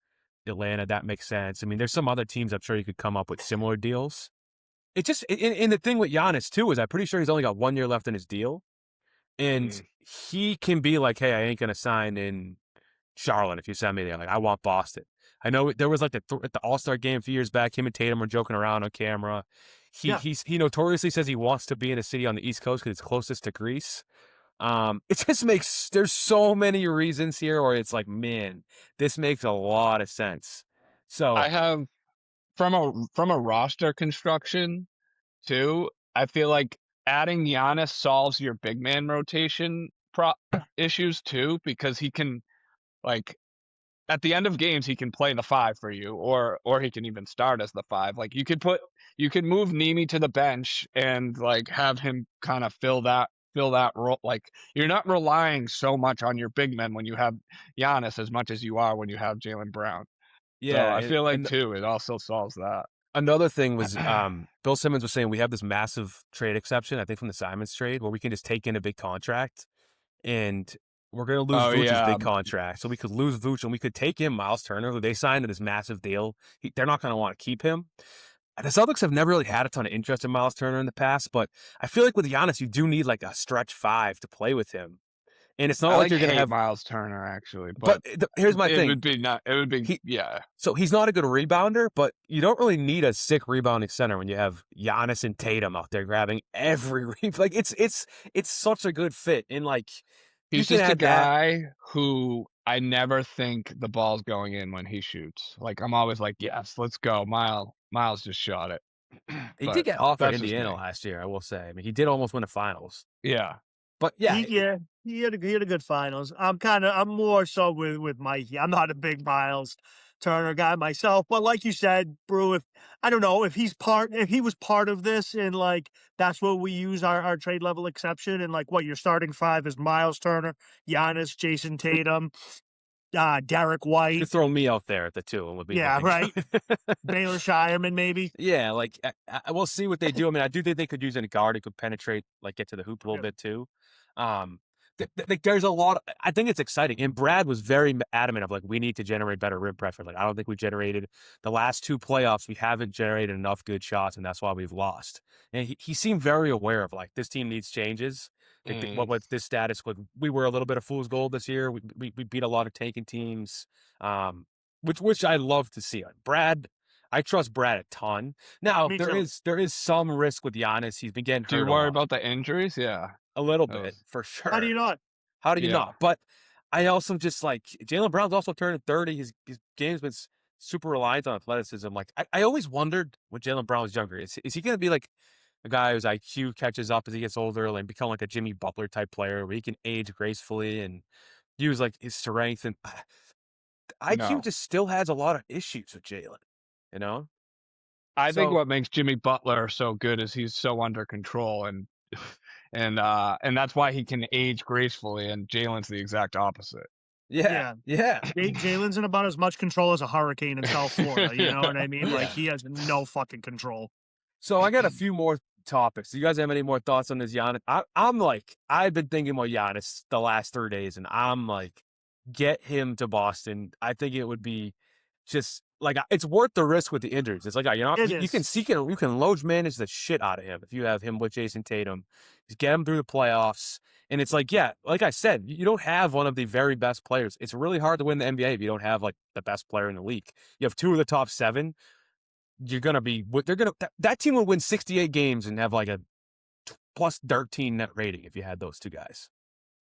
Atlanta, that makes sense. I mean, there's some other teams I'm sure you could come up with similar deals. It just, and the thing with Giannis too is I'm pretty sure he's only got 1 year left in his deal. And he can be like, hey, I ain't going to sign in Charlotte if you send me there. Like, I want Boston. I know there was at the All-Star game a few years back, him and Tatum were joking around on camera. He notoriously says he wants to be in a city on the East Coast because it's closest to Greece. It just there's so many reasons here where it's like, man, this makes a lot of sense. So I have from a roster construction too, I feel like adding Giannis solves your big man rotation issues too, because he can at the end of games he can play the 5 for you, or he can even start as the 5. Like you could move Nimi to the bench and have him kind of fill that fill that role. Like, you're not relying so much on your big men when you have Giannis as much as you are when you have Jaylen Brown. So Yeah, I feel like and too, it also solves that. another thing was, Bill Simmons was saying we have this massive trade exception, I think from the Simons trade, where we can just take in a big contract, and we're gonna lose Oh Vooch's yeah, big contract. So we could lose Vooch, and we could take in Miles Turner, who they signed to this massive deal. They're not gonna wanna keep him. The Celtics have never really had a ton of interest in Miles Turner in the past, but I feel like with Giannis, you do need, like, a stretch 5 to play with him, and it's not I like like you're gonna hate have Miles Turner actually, but but here's my it thing. would be not. It would be He yeah. So he's not a good rebounder, but you don't really need a sick rebounding center when you have Giannis and Tatum out there grabbing every like it's such a good fit, and like you He's can just a add that. guy who I never think the ball's going in when he shoots. Like, I'm always like, "Yes, let's go." Miles just shot it. He did But get off at that's just Indiana me. last year, I will say. I mean, he did almost win the finals, Yeah. but yeah, Yeah, he had a good finals. I'm more so with Mikey. I'm not a big Miles Turner guy myself, but like you said, Brew, if I don't know if he was part of this and like that's what we use our trade level exception and like what your starting 5 is Miles Turner, Giannis, Jason Tatum, Derek you White. could throw me out there at the 2 and would be Yeah, looking right. good. Baylor Shireman, maybe. Yeah, like we'll see what they do. I mean, I do think they could use a guard who could penetrate, like get to the hoop a little bit too. Um, like there's a lot. I think it's exciting, and Brad was very adamant of like we need to generate better rim pressure. Like I don't think we generated the last 2 playoffs. We haven't generated enough good shots, and that's why we've lost. And he seemed very aware of like this team needs changes. Like Mm. what was this status? Like we were a little bit of fool's gold this year. We beat a lot of tanking teams. Which I love to see. Like Brad, I trust Brad a ton. Now Me too. there is some risk with Giannis. He's been getting Do you hurt a worry lot, about the injuries? Yeah. a little That bit was for How do sure. you not? How do you yeah. not? But I also just like Jaylen Brown's also turning 30. His game's been super reliant on athleticism. Like I always wondered when Jaylen Brown was younger, is he going to be like a guy whose IQ catches up as he gets older and become like a Jimmy Butler type player where he can age gracefully and use like his strength and IQ No. just still has a lot of issues with Jaylen, you know? I think So what makes Jimmy Butler so good is he's so under control and and that's why he can age gracefully, and Jalen's the exact opposite. yeah, Yeah. yeah, Jalen's in about as much control as a hurricane in South Florida. You know Yeah. what I mean? Like yeah. he has no fucking control. So I got a few more topics. Do you guys have any more thoughts on this Giannis? I'm like, I've been thinking about Giannis the last 3 days, and I'm like, get him to Boston. I think it would be just like it's worth the risk with the injuries. It's like you know It you can is. seek it, you can load manage the shit out of him if you have him with Jason Tatum. Just get him through the playoffs, and it's like yeah, like I said, you don't have one of the very best players. It's really hard to win the NBA if you don't have like the best player in the league. You have 2 of the top 7. You're gonna be they're gonna that team would win 68 games and have like a plus 13 net rating if you had those 2 guys.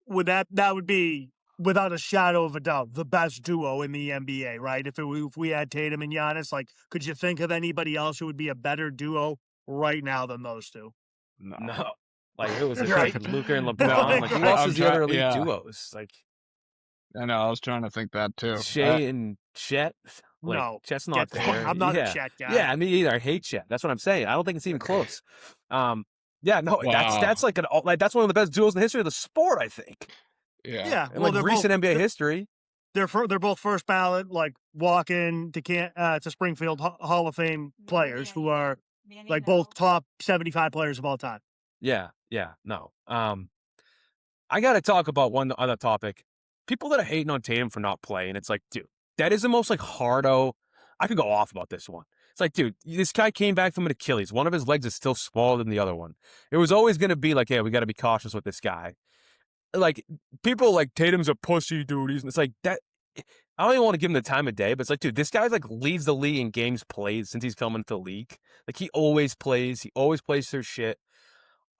That would be without a shadow of a doubt the best duo in the NBA, right? If we had Tatum and Giannis, like could you think of anybody else who would be a better duo right now than those 2? No. No, like who was it? Right. Like Luca and No. LeBron. Like who Right. else I'm is the other trying elite yeah. duos? Like I know, I was trying to think that too. Shea and Chet. Like No. Chet's not Get the fuck. there. I'm not a Yeah, Chet guy. yeah. Me either. I hate Chet. That's what I'm saying. I don't think it's even close. Yeah, no. Wow. That's like that's one of the best duos in the history of the sport. I think. Yeah. Yeah. And Well, like recent NBA history. they're both first ballot, like walk in to Springfield Hall of Fame players who are like both top 75 players of all time. Yeah, yeah, no. I got to talk about one other topic. People that are hating on Tatum for not playing, it's like, dude, that is the most like hardo. I could go off about this one. It's like, dude, this guy came back from an Achilles. One of his legs is still smaller than the other one. It was always going to be like, yeah, we got to be cautious with this guy. Like, people like Tatum's a pussy, dude. It's like that. I don't even want to give him the time of day, but it's like, dude, this guy like leads the league in games played since he's come into the league. Like, he always plays. He always plays their shit.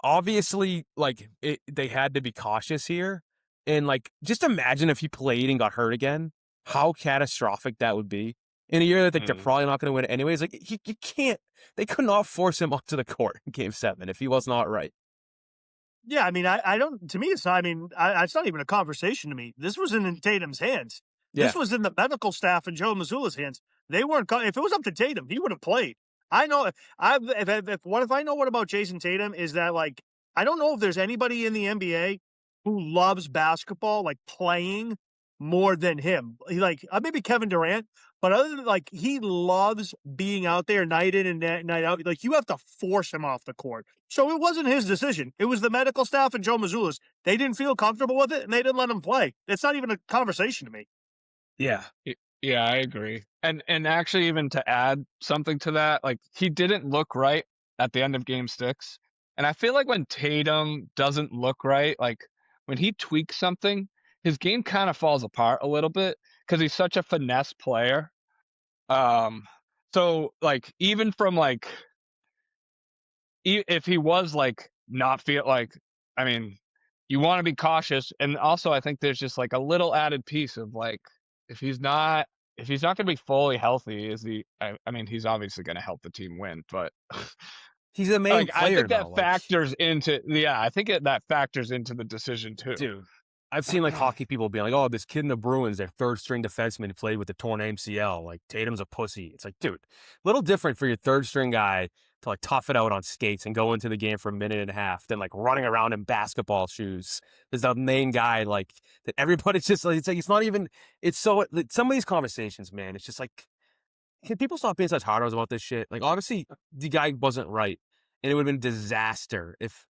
Obviously, like they had to be cautious here, and like just imagine if he played and got hurt again, how catastrophic that would be in a year that like, they're probably not going to win anyways. Like you can't, they could not force him onto the court in Game 7 if he was not right. Yeah, I mean, I don't. To me, it's not. I mean, it's not even a conversation to me. This was in Tatum's hands. This Yeah, was in the medical staff and Joe Mazzulla's hands. They weren't. If it was up to Tatum, he would have played. I know. What if I know what about Jason Tatum is that like I don't know if there's anybody in the NBA who loves basketball, like, playing more than him. Like, maybe Kevin Durant, but other than, like, he loves being out there night in and night out. Like, you have to force him off the court. So it wasn't his decision. It was the medical staff and Joe Mazzulla's. They didn't feel comfortable with it, and they didn't let him play. It's not even a conversation to me. Yeah. Yeah, I agree. And actually, even to add something to that, like, he didn't look right at the end of game 6. And I feel like when Tatum doesn't look right, like, when he tweaks something, his game kind of falls apart a little bit because he's such a finesse player. So, like, even from, like, if he was, like, not feel like, I mean, you wanna be cautious, and also I think there's just, like, a little added piece of, like, if he's not gonna be fully healthy, is he I mean, he's obviously gonna help the team win, but, He's the main like, I player think though, that like, factors into yeah, I think that factors into the decision too. dude, I've seen, like, hockey people being like, "Oh, this kid in the Bruins, their third string defenseman who played with the torn MCL, like, Tatum's a pussy." It's like, dude, little different for your third string guy to, like, tough it out on skates and go into the game for a minute and a half than, like, running around in basketball shoes. There's the main guy, like, that everybody's just like, it's not even, it's so, like, some of these conversations, man, it's just like, can people stop being such hardos about this shit? Like, obviously, the guy wasn't right, and it would have been disaster if,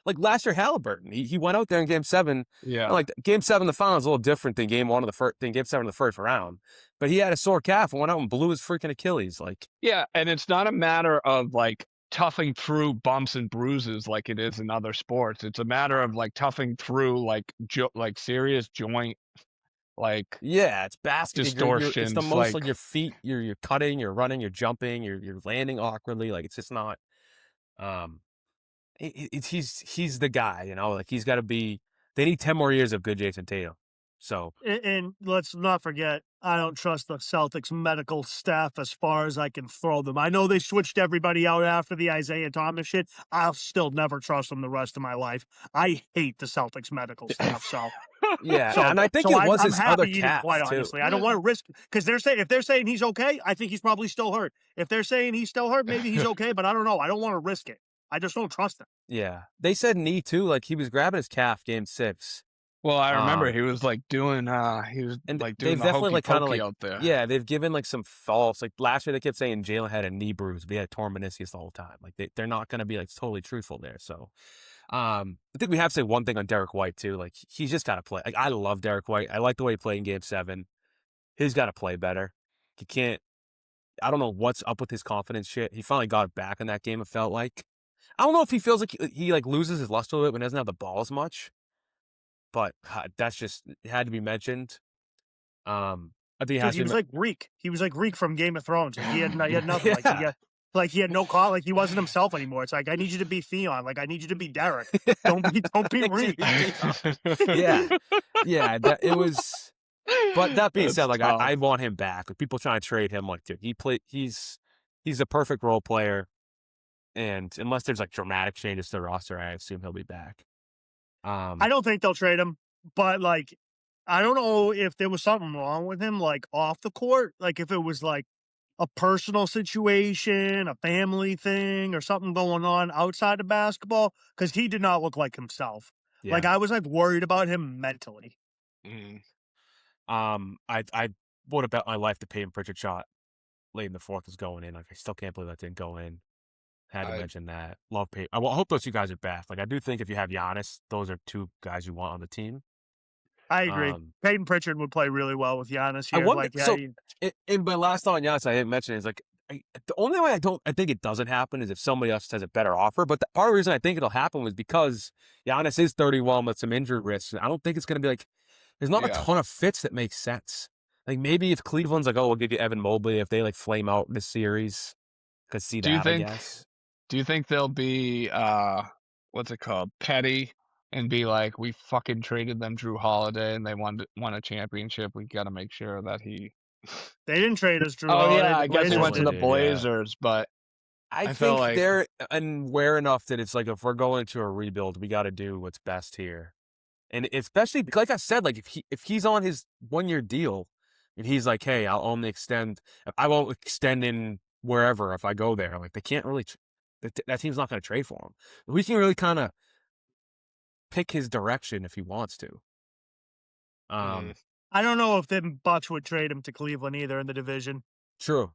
like last year, Halliburton, he went out there in Game 7. Yeah. Like Game 7, the final is a little different than Game 1 of the first, than Game 7 of the first round. But he had a sore calf and went out and blew his freaking Achilles. Like, Yeah, and it's not a matter of, like, toughing through bumps and bruises like it is in other sports. It's a matter of, like, toughing through, like, like, serious joint, like, yeah, it's basket. It's the distortions, most like like your feet. You're cutting, you're running, you're jumping, you're landing awkwardly. Like it's just not. Um, he's the guy, you know. Like he's got to be. They need 10 more years of good Jason Tatum. So And let's not forget, I don't trust the Celtics medical staff as far as I can throw them. I know they switched everybody out after the Isaiah Thomas shit. I'll still never trust them the rest of my life. I hate the Celtics medical staff. yeah, So, and I think so it I'm, was I'm his other happy he didn't play. calf too. Honestly, I don't want to risk because if they're saying he's okay, I think he's probably still hurt. If they're saying he's still hurt, maybe he's okay, but I don't know. I don't want to risk it. I just don't trust him. Yeah, they said knee too. Like he was grabbing his calf Game 6. Well, I remember Um, he was, like, doing, and doing they've the definitely hokey like kind of pokey like out there. yeah, they've given like some false like last year they kept saying Jalen had a knee bruise, but he had a torn meniscus the whole time. Like they're not going to be like totally truthful there. So, I think we have to say one thing on Derek White too. Like he's just got to play. Like I love Derek White. I like the way he played in Game 7. He's got to play better. He can't. I don't know what's up with his confidence shit. He finally got it back in that game. It felt like. I don't know if he feels like he like loses his luster a little bit when he doesn't have the ball as much. But that's just it had to be mentioned. I think it Dude, has he to was be. like Greek. He was like Greek from Game of Thrones. Like he had nothing. Yeah. Like he had no call. Like he wasn't himself anymore. It's like I need you to be Theon. Like I need you to be Derek. Don't be Reed. Yeah. Yeah. That it was. But that being said, That's like tough. I want him back. Like, people trying to trade him, like dude, he's a perfect role player, and unless there's like dramatic changes to the roster, I assume he'll be back. I don't think they'll trade him, but like I don't know if there was something wrong with him, like off the court. Like if it was like a personal situation, a family thing, or something going on outside of basketball, because he did not look like himself. Like Yeah. I was like worried about him mentally. Mm. I would have bet my life the Peyton Pritchard shot late in the fourth was going in. Like I still can't believe that didn't go in. Had to I mention that. Love Peyton. I hope those two guys are back. Like I do think if you have Giannis, those are two guys you want on the team. I agree. Um, Peyton Pritchard would play really well with Giannis I here. wonder. Like, yeah, So, in my last thought on Giannis, I didn't mention is like the only way I think it doesn't happen is if somebody else has a better offer. But the part of the reason I think it'll happen was because Giannis is 31 with some injury risks. I don't think it's going to be like there's not a Yeah. ton of fits that make sense. Like maybe if Cleveland's like, oh, we'll give you Evan Mobley if they like flame out this series, could see Do you that. I think guess. do you think they'll be, what's it called, petty and be like, "We fucking traded them Drew Holiday and they won a championship. We gotta make sure that he" they didn't trade us Drew Oh, Holiday. yeah, The I guess he Blazers went to the did. Did, yeah. Blazers, but I I feel think like they're aware enough that it's like if we're going to a rebuild, we got to do what's best here, and especially like I said, like if he's on his 1-year deal, and he's like, hey, I'll only extend, I won't extend in wherever if I go there. Like they can't really, that team's not going to trade for him. We can really kind of pick his direction if he wants to. Mm. I don't know if the Bucks would trade him to Cleveland either in the division. True.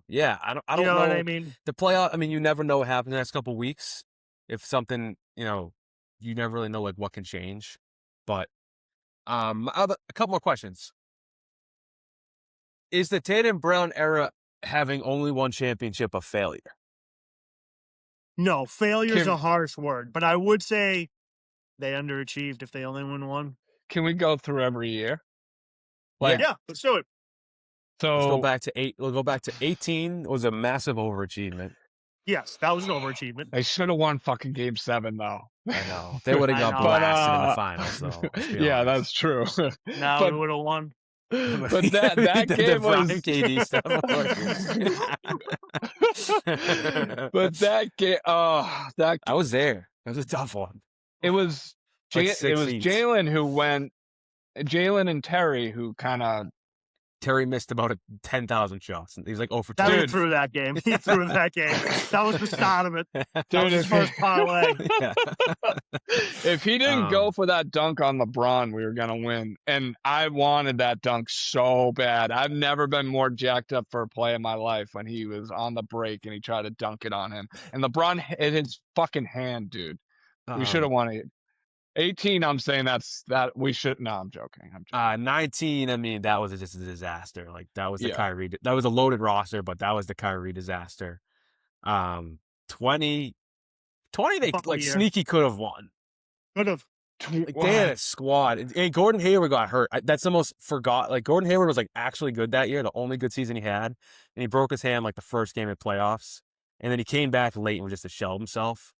Yeah, I don't You know know what I mean? the playoff. I mean, you never know what happens in the next couple weeks. If something, you never really know like what can change. But a couple more questions. Is the Tatum Brown era having only one championship a failure? No, failure's Can- a harsh word, but I would say they underachieved if they only win one. Can we go through every year? Yeah, let's do it. So Let's go back to 8. We'll go back to 18. Was a massive overachievement. Yes, that was an overachievement. they should have won fucking Game 7 though. I know they would have I got know. blasted in the finals, though. let's be Yeah, honest. that's true. Now we but, would have won. but that the game Brown was KD stuff. Of course. but that game, I was there. It was a tough one. it was Like it was 6 Jaylen and Terry who kind of. Terry missed about 10,000 shots. He's like 0 for 2. He threw that game. He threw that game. That was the start of it. That was his first parlay. Yeah. If he didn't go for that dunk on LeBron, we were gonna win. And I wanted that dunk so bad. I've never been more jacked up for a play in my life when he was on the break and he tried to dunk it on him. And LeBron hit his fucking hand, dude. We should have won it. 18, I'm saying that we should. No, I'm joking. 19, I mean, that was just a disaster. Like that was the Yeah. Kyrie. That was a loaded roster, but that was the Kyrie disaster. 20, they Fuck like year. sneaky could have won. Could have. Like, they had a squad. And Gordon Hayward got hurt. That's the most forgot. Like Gordon Hayward was like actually good that year, the only good season he had, and he broke his hand like the first game of playoffs, and then he came back late and was just to shell himself.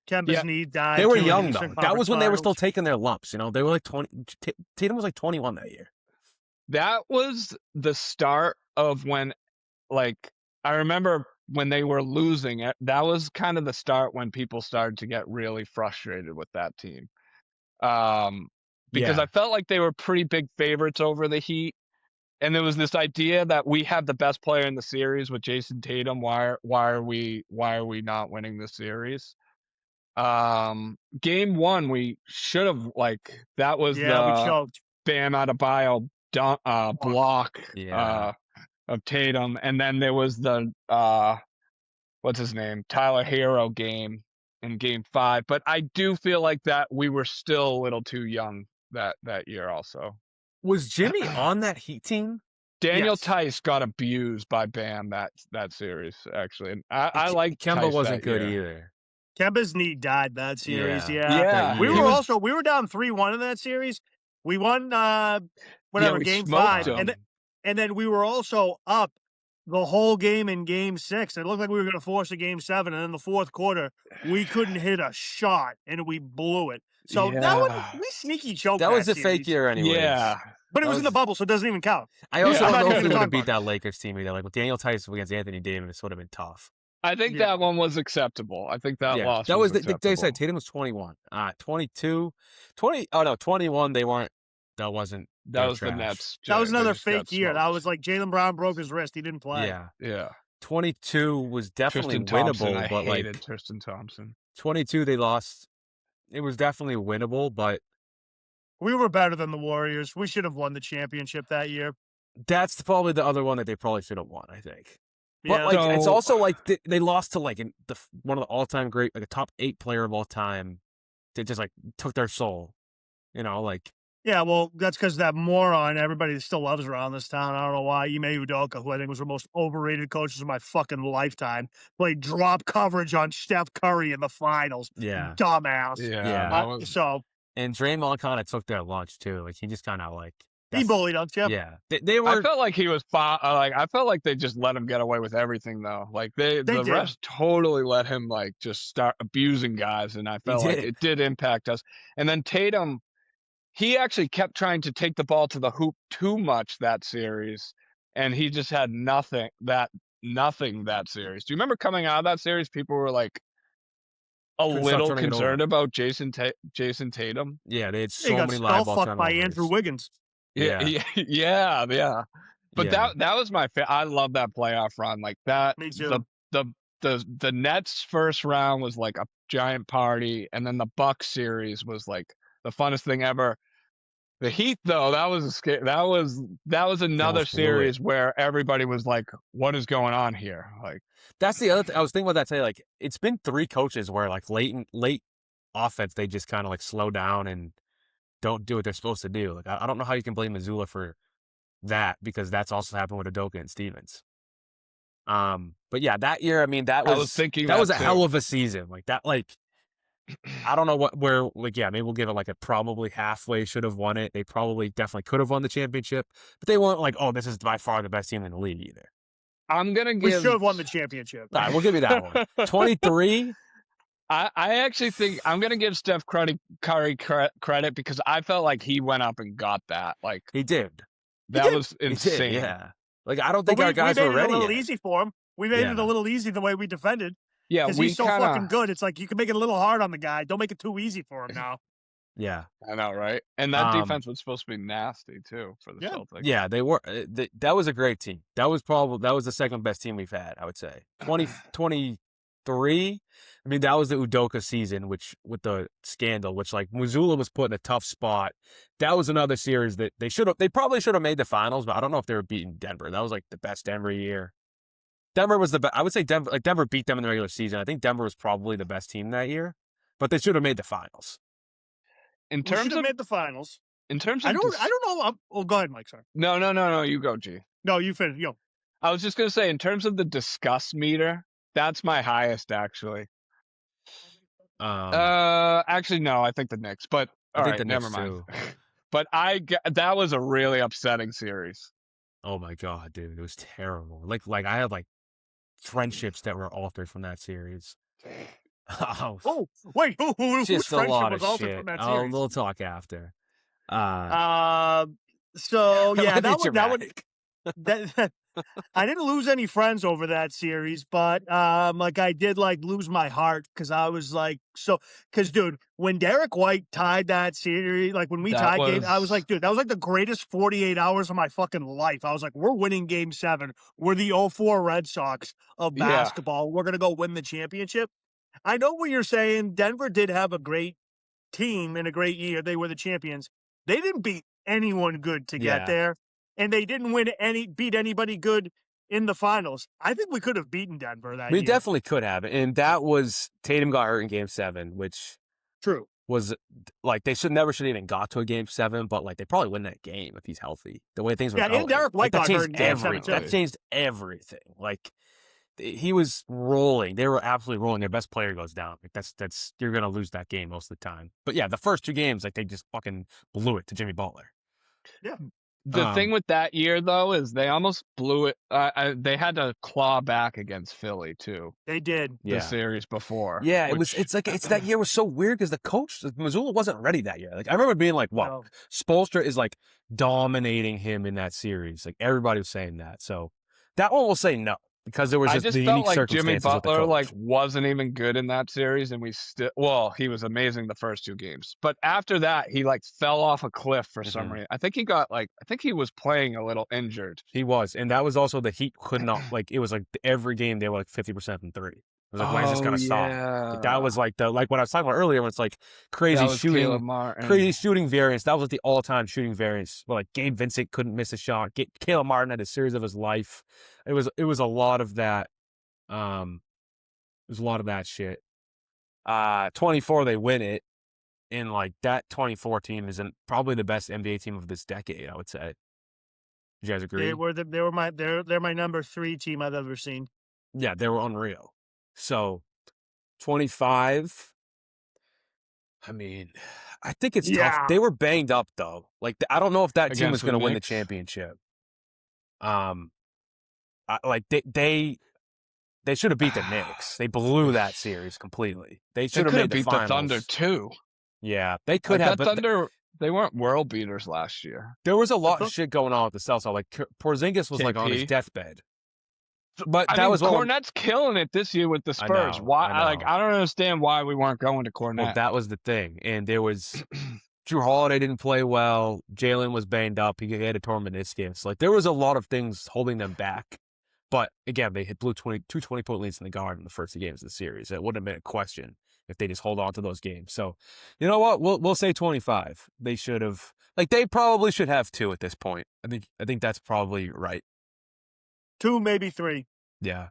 Kemba's knee died. They were too, in the young Eastern though. That was when they were still Conference taking their lumps. They were like 20. Tatum was like 21 that year. That was the start of when, like, I remember when they were losing it. That was kind of the start when people started to get really frustrated with that team. Because I felt like they were pretty big favorites over the Heat. And there was this idea that we have the best player in the series with Jason Tatum. Why are we not winning the series? Game 1 we should have, like, that was we the choked. Bam Adebayo block Yeah. of Tatum, and then there was the what's his name, Tyler Hero game in Game 5. But I do feel like that we were still a little too young that year. Also, Was Jimmy on that Heat team? Daniel Yes. Tice got abused by Bam that series, actually. And I like Kemba Tice wasn't that good year. either. Kemba's knee died that series. Yeah. Yeah. Yeah, We He were was- we were down 3-1 in that series. We won we game smoked 5. them. And then we were also up the whole game in game 6. It looked like we were going to force a game 7. And in the fourth quarter, we couldn't hit a shot and we blew it. So that one, Yeah. we sneaky choked That was a series. fake year anyway. Yeah, But it That was in the was- bubble, so it doesn't even count. I also Yeah. I'm don't not know even if he gonna would have talk beat about that Lakers team either. Like with Daniel Tice against Anthony Davis would have been tough. I think Yeah. that one was acceptable. I think that loss that was the acceptable. they said Tatum was 21. 22, 20. Oh no, 21. They weren't. That wasn't. That they were was the trash. Nets. That was They another just got fake year. That smoked. was like Jaylen Brown broke his wrist. He didn't play. Yeah, Yeah. 22 was definitely Tristan Thompson, winnable, I but hated like Tristan Thompson. 22 they lost. It was definitely winnable, but We were better than the Warriors. We should have won the championship that year. that's probably the other one that they probably should have won. I think. But Yeah. like, it's So- also like they lost to like one of the all-time great, like a top 8 player of all time. They just like took their soul. Like Yeah, well, that's because that moron everybody still loves around this town. I don't know why. Ime Udoka, who I think was the most overrated coaches of my fucking lifetime, played drop coverage on Steph Curry in the finals. yeah. Dumbass. Yeah. that was- So And Draymond kind of took their lunch too. Like he just kind of like he bullied us. Yep. Yeah, they I were. felt like he was I felt like they just let him get away with everything though. Like the did. refs totally let him like just start abusing guys, and I felt like did. it did impact us. And then Tatum, he actually kept trying to take the ball to the hoop too much that series, and he just had nothing that series. Do you remember coming out of that series? People were like a Couldn't stop little turning it over. concerned about Jason Tatum. Yeah, they had He so got many spell live ball fucked by turnovers. Andrew Wiggins. Yeah. But Yeah. that was my I love that playoff run. Like that. Me too. The the Nets first round was like a giant party, and then the Bucks series was like the funnest thing ever. The Heat, though, that was another almost blew it. series where everybody was like, "What is going on here?" Like, That's the other thing. I was thinking about that today. Like, it's been 3 coaches where, like, late offense, they just kind of, like, slow down and don't do what they're supposed to do. Like, I don't know how you can blame Mazzulla for that because that's also happened with Udoka and Stevens. But yeah, that year, I mean, I was thinking that was a too. hell of a season. Like, that, like, I don't know maybe we'll give it like a probably halfway should have won it. They probably definitely could have won the championship, but they weren't like, oh, this is by far the best team in the league either. I'm gonna We give. should have won the championship. All right, we'll give you that one. 23. I actually think I'm gonna give Steph Curry credit because I felt like he went up and got that. Like, He did. that was insane. He did, yeah. Like, I don't But think our guys were we made it ready a little yet. easy for him. We made it a Yeah. little easy the way we defended. Yeah, Because we he's so kinda, fucking good. It's like you can make it a little hard on the guy. Don't make it too easy for him now. Yeah. I know, right? And that Um, defense was supposed to be nasty too for the Yeah. Celtics. Yeah, they were. That was a great team. That was the second best team we've had, I would say. 23. I mean, that was the Udoka season, which with the scandal, which like Mazzulla was put in a tough spot. That was another series that they probably should have made the finals, but I don't know if they were beating Denver. That was like the best Denver year. Denver was the best. I would say Denver beat them in the regular season. I think Denver was probably the best team that year, but they should have made the finals. In We should terms have of made the finals. in terms of I don't know. Oh, go ahead, Mike. Sorry. No, you go, G. No, you finish. Yo. I was just gonna say, in terms of the disgust meter, that's my highest actually. Actually, no, I think the Knicks, but I all think right, the never Knicks mind. too. But that was a really upsetting series. Oh my god, dude, it was terrible. Like I had like friendships that were altered from that series. Oh, wait. Whose Just a friendship lot was of altered shit. from that Oh, series? we'll talk after. So yeah, that would. that I didn't lose any friends over that series, but like I did like lose my heart because I was like because dude, when Derek White tied that series, like when we That tied game, I was was- like, dude, that was like the greatest 48 hours of my fucking life. I was like, we're winning game 7. We're the 04 Red Sox of Yeah. basketball. We're gonna go win the championship. I know what you're saying. Denver did have a great team and a great year. They were the champions. They didn't beat anyone good to Yeah. get there, and they didn't beat anybody good in the finals. I think we could have beaten Denver that We year. definitely could have, and that was Tatum got hurt in Game 7, which True. was like they never should even got to a Game 7, but like they probably win that game if he's healthy. The way things were Yeah, going, and Derek White like, that got hurt changed in Game 7 too. That changed everything. Like he was rolling. They were absolutely rolling. Their best player goes down. Like that's you're gonna lose that game most of the time. But yeah, the first 2 games, like they just fucking blew it to Jimmy Butler. Yeah. The thing with that year though is they almost blew it. They had to claw back against Philly too. They did. The series before. Yeah, which- it's that year was so weird because the coach Mazzulla wasn't ready that year. Like I remember being like, "Wow, No. Spoelstra is like dominating him in that series." Like everybody was saying that. So that one will say no because there was I just just the felt unique like Jimmy circumstances with the Butler coach. like wasn't even good in that series, and he was amazing the first 2 games, but after that he like fell off a cliff for some reason. I think he was playing a little injured. He was, and that was also the Heat could not like it was like every game they were like 50% from 3. It was like when's this gonna stop? Like, that was like what I was talking about earlier when it's like crazy shooting. Crazy shooting variance. That was like the all-time shooting variance. Where like Gabe Vincent couldn't miss a shot. Caleb Martin had a series of his life. It was a lot of that. It was a lot of that shit. 24 they win it, and like that 24 team is probably the best NBA team of this decade. I would say. Do you guys agree? They're my number 3 team I've ever seen. Yeah, they were unreal. So 25. I mean, I think it's Yeah. tough. They were banged up though. Like I don't know if that team was Against going to the win the Knicks? championship. Like they should have beat the Knicks. They blew that series completely. They They should have could made have the beat finals. the Thunder too. Yeah, they could Like, have. that But Thunder, they weren't world beaters last year. there was a lot of thought- shit going on with the Celtics. Like Porzingis was like on his KP. deathbed. But I that mean, was one. Cornette's killing it this year with the I Spurs. know, Why? I know. I don't understand why we weren't going to Cornet. Well, that was the thing. And there was Drew Holiday didn't play well. Jaylen was banged up. He had a torn meniscus. Like there was a lot of things holding them back. But again, they blew two 20-point leads in the guard in the first 2 games of the series. It wouldn't have been a question if they just hold on to those games. So, you know what? We'll say 25. They should have, like, they probably should have 2 at this point. I think that's probably right. 2, maybe 3. Yeah.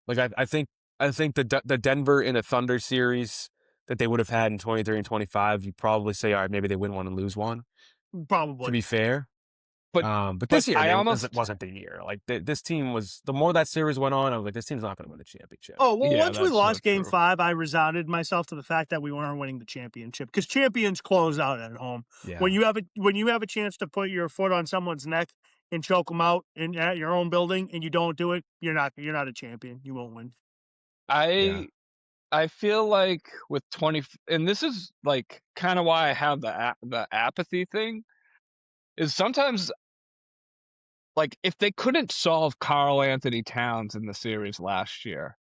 Like I think the Denver and the Thunder series that they would have had in 23 and 25, you probably say, all right, maybe they win one and lose one. Probably. To be fair. But But this year, I it wasn't the year. Like, this team was, the more that series went on, I was like, this team's not going to win the championship. Oh, well, Yeah, once we that's so lost game true. 5, I resounded myself to the fact that we weren't winning the championship because champions close out at home. Yeah. When you have a chance to put your foot on someone's neck and choke them out at your own building and you don't do it, you're not a champion. You won't win. I feel like with 20, and this is like kind of why I have the apathy thing, is sometimes, like, if they couldn't solve Karl Anthony Towns in the series last year,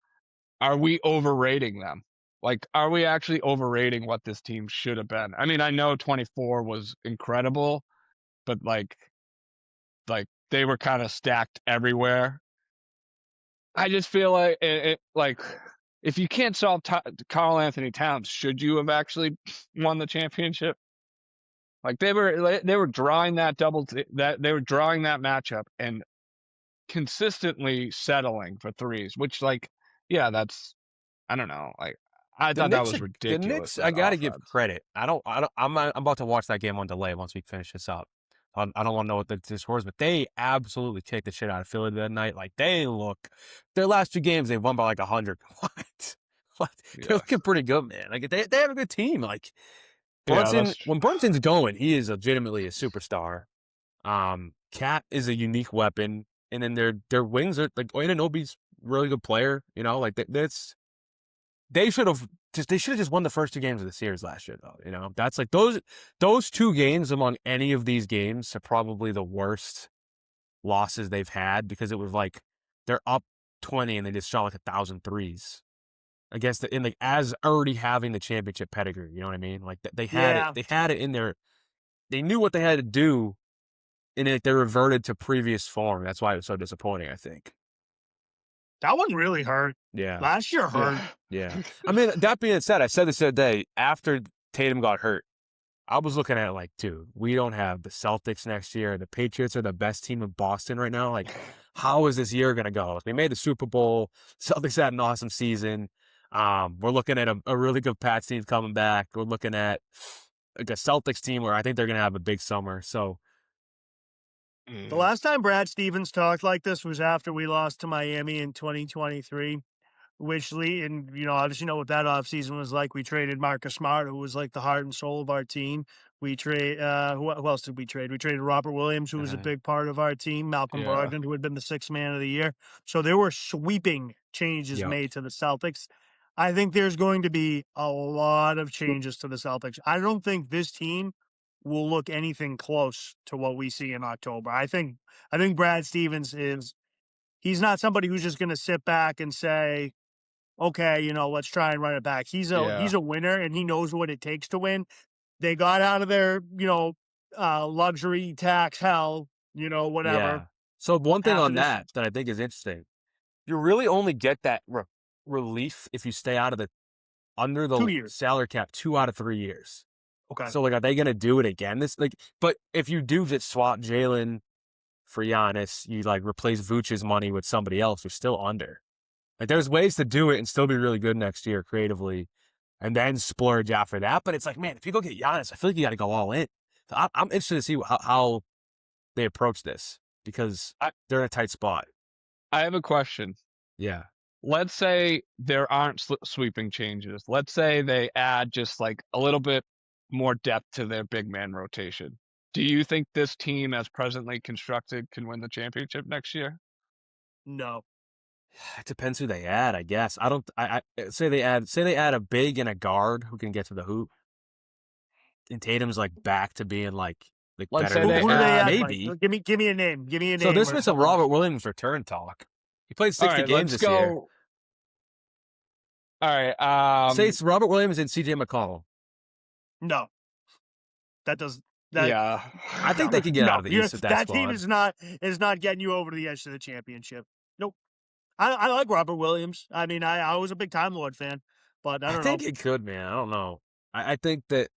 are we overrating them? Like, are we actually overrating what this team should have been? I mean, I know 24 was incredible, but like they were kind of stacked everywhere. I just feel like like, if you can't solve Karl Anthony Towns, should you have actually won the championship? Like, they were drawing that they were drawing that matchup and consistently settling for threes, which, like, yeah, that's, I don't know. Like, I thought that was ridiculous. The Knicks, that I got to give offense. credit. I'm about to watch that game on delay once we finish this up. I don't want to know what the score is, but they absolutely kicked the shit out of Philly that night. Like, their last 2 games, they won by like 100. What? They're Yeah. looking pretty good, man. Like, they have a good team. Like, Yeah, Brunson, when Brunson's going, he is legitimately a superstar. Cat is a unique weapon, and then their wings are like, Anunoby's a really good player. You know, like they should have just won the first 2 games of the series last year, though. You know, that's like those 2 games among any of these games are probably the worst losses they've had because it was like they're up 20 and they just shot like 1,000 threes against as already having the championship pedigree. You know what I mean? Like they had it. Yeah. They had it in there. They knew what they had to do, and they reverted to previous form. That's why it was so disappointing, I think. That one really hurt. Yeah. Last year hurt. Yeah. I mean, that being said, I said this the other day, after Tatum got hurt, I was looking at it like, dude, we don't have the Celtics next year. The Patriots are the best team in Boston right now. Like, how is this year going to go? They made the Super Bowl. Celtics had an awesome season. We're looking at a really good Pats team coming back. We're looking at like a Celtics team where I think they're going to have a big summer. So, The last time Brad Stevens talked like this was after we lost to Miami in 2023, which and obviously know what that offseason was like. We traded Marcus Smart, who was like the heart and soul of our team. We trade who else did we trade? We traded Robert Williams, who was a big part of our team, Malcolm Yeah. Brogdon, who had been the 6th man of the year. So there were sweeping changes Yep. made to the Celtics. I think there's going to be a lot of changes to the Celtics. I don't think this team will look anything close to what we see in October. I think Brad Stevens he's not somebody who's just going to sit back and say, okay, let's try and run it back. He's a winner and he knows what it takes to win. They got out of their, luxury tax hell, whatever. Yeah. So one thing After on this- that I think is interesting, you really only get that relief if you stay out of under 2 the years. salary cap 2 out of 3 years. Okay. So, like, are they going to do it again? But if you do just swap Jaylen for Giannis, you like replace Vooch's money with somebody else, you're still under. Like, there's ways to do it and still be really good next year creatively, and then splurge after that. But it's like, man, if you go get Giannis, I feel like you got to go all in. So I'm interested to see how they approach this because they're in a tight spot. I have a question. Yeah. Let's say there aren't sweeping changes. Let's say they add just like a little bit more depth to their big man rotation. Do you think this team, as presently constructed, can win the championship next year? No. It depends who they add, I guess. I say they add a big and a guard who can get to the hoop. And Tatum's like back to being like Let's better. say Who do they add? Maybe. Mike? Give me a name. Give me a name. So there's or been some someone. Robert Williams return talk. He played 60 All right, games let's this year. go. All right. Say it's Robert Williams and CJ McCollum. No. That does that. Yeah. I think they can get out of the East with that team squad. is not getting you over the edge to the championship. Nope. I like Robert Williams. I mean, I was a big Time Lord fan, but I I don't know. think it could, man. I don't know. I think that.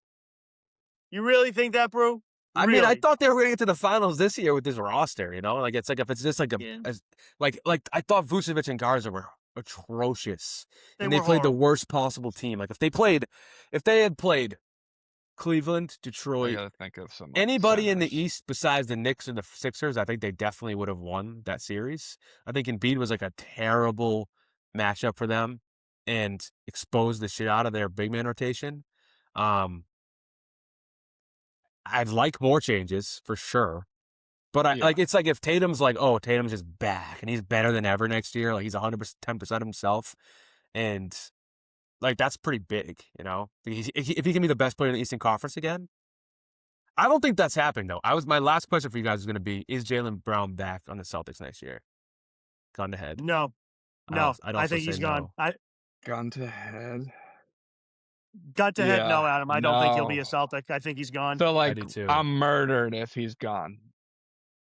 You really think that, bro? I mean, I Really? thought they were gonna get to the finals this year with this roster. You know, like it's like if it's just like Yeah. like I thought Vucevic and Garza were atrocious, They and they were played the horrible. worst possible team. Like if they had played Cleveland, I Detroit, gotta think of some like anybody in the centers. East besides the Knicks and the Sixers, I think they definitely would have won that series. I think Embiid was like a terrible matchup for them and exposed the shit out of their big man rotation. Um, I'd like more changes for sure. But Yeah. it's like if Tatum's like, oh, Tatum's just back and he's better than ever next year. Like he's 110% himself. And like, that's pretty big, you know, if he can be the best player in the Eastern Conference again. I don't think that's happening though. My last question for you guys is going to be, is Jaylen Brown back on the Celtics next year? Gun to head. No, no. I'd I also think say he's gone. no. Gun to head. Got to head. Yeah. No, Adam. I don't think he'll be a No. Celtic. I think he's gone. So I like do too. I'm murdered if he's gone.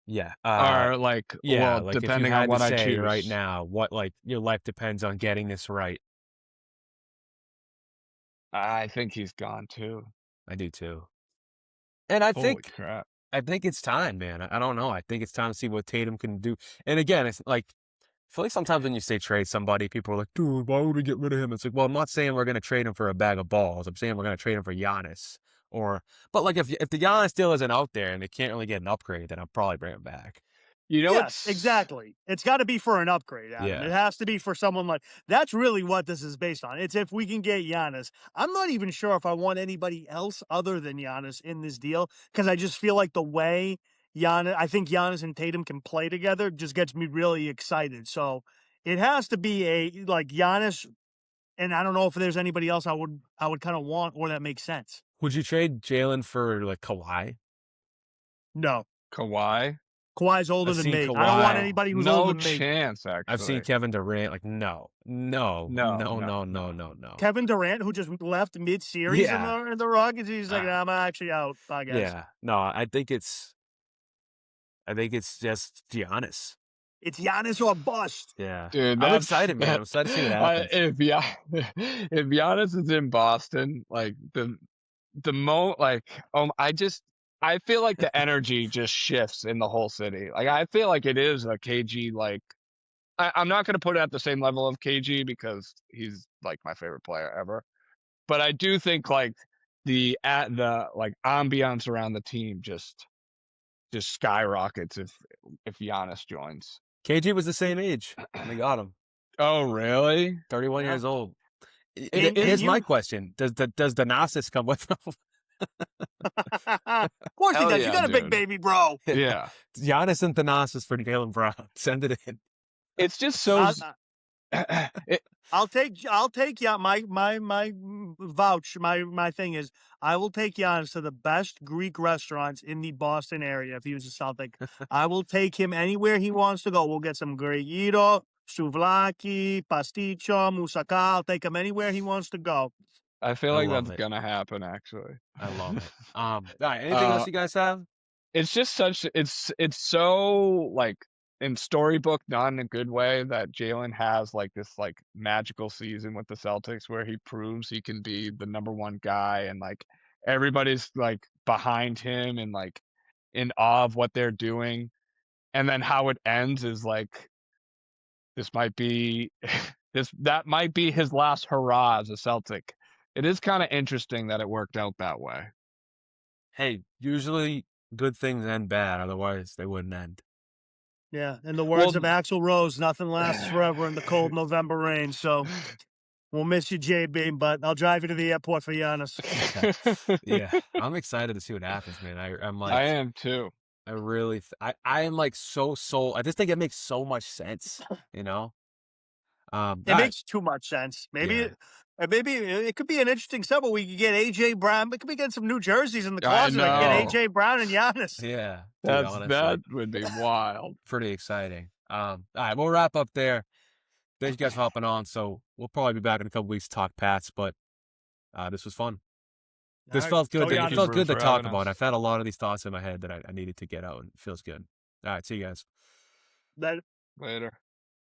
Yeah. Or like, Yeah. well, Like if you depending on had to what I say choose. right now, what like your life depends on getting this right. I think he's gone too. I do too. And I Holy think crap. it's time, man. I don't know. I think it's time to see what Tatum can do. And again, it's like, I feel like sometimes when you say trade somebody, people are like, dude, why would we get rid of him? It's like, well, I'm not saying we're going to trade him for a bag of balls. I'm saying we're going to trade him for Giannis. But like if the Giannis deal isn't out there and they can't really get an upgrade, then I'll probably bring him back. You know Yes, what's exactly. It's got to be for an upgrade, Adam. Yeah. It has to be for someone like that's really what this is based on. It's if we can get Giannis. I'm not even sure if I want anybody else other than Giannis in this deal because I just feel like the way I think Giannis and Tatum can play together just gets me really excited. So it has to be a like Giannis, and I don't know if there's anybody else I would kind of want or that makes sense. Would you trade Jaylen for like Kawhi? No, Kawhi? Kawhi's older I've than seen me. I don't want Kawhi. anybody who's No older than me. chance, actually. I've seen Kevin Durant. Like, no. Kevin Durant, who just left mid-series Yeah. in the Rockets, he's like, I'm actually out, I guess. Yeah. No, I think it's just Giannis. It's Giannis or bust. Yeah. Dude, I'm excited, man. I'm excited to see what happens. If Giannis is in Boston, like I feel like the energy just shifts in the whole city. Like I feel like it is a KG like I'm not gonna put it at the same level of KG because he's like my favorite player ever. But I do think like the like ambiance around the team just skyrockets if Giannis joins. KG was the same age when they got him. Oh really? 31 Yeah. years old. And My you- question. Does Donasis come with him? Of course he Hell does. You yeah, got a big dude. baby, bro. Yeah. Giannis and Thanasis for Jaylen Brown. Send it in. It's just so I'll take my vouch. My thing is I will take Giannis to the best Greek restaurants in the Boston area if he was a Celtic. I will take him anywhere he wants to go. We'll get some gyro, souvlaki, pasticcio, moussaka. I'll take him anywhere he wants to go. I feel I like love that's it. gonna happen actually. I love it. All right, anything else you guys have? It's just it's so like in storybook, not in a good way, that Jaylen has like this like magical season with the Celtics where he proves he can be the #1 guy and like everybody's like behind him and like in awe of what they're doing. And then how it ends is like this might be that might be his last hurrah as a Celtic. It is kind of interesting that it worked out that way. Hey, usually good things end bad, otherwise they wouldn't end. Yeah, in the words of Axl Rose, nothing lasts forever in the cold November rain. So we'll miss you, JB, but I'll drive you to the airport for Giannis. Yeah, I'm excited to see what happens, man. I'm like, I am too. I really, I am like so sold. I just think it makes so much sense, you know. It makes too much sense. Maybe it could be an interesting step where we could get AJ Brown. We could be getting some New Jerseys in the closet. I could get AJ Brown and Giannis. Yeah, dude, honestly, that would be wild. Pretty exciting. All right, we'll wrap up there. Thank you guys for hopping on. So we'll probably be back in a couple weeks to talk Pats, but this was fun. This felt good. It felt good to talk about. I've had a lot of these thoughts in my head that I needed to get out, and it feels good. All right, see you guys. That Later.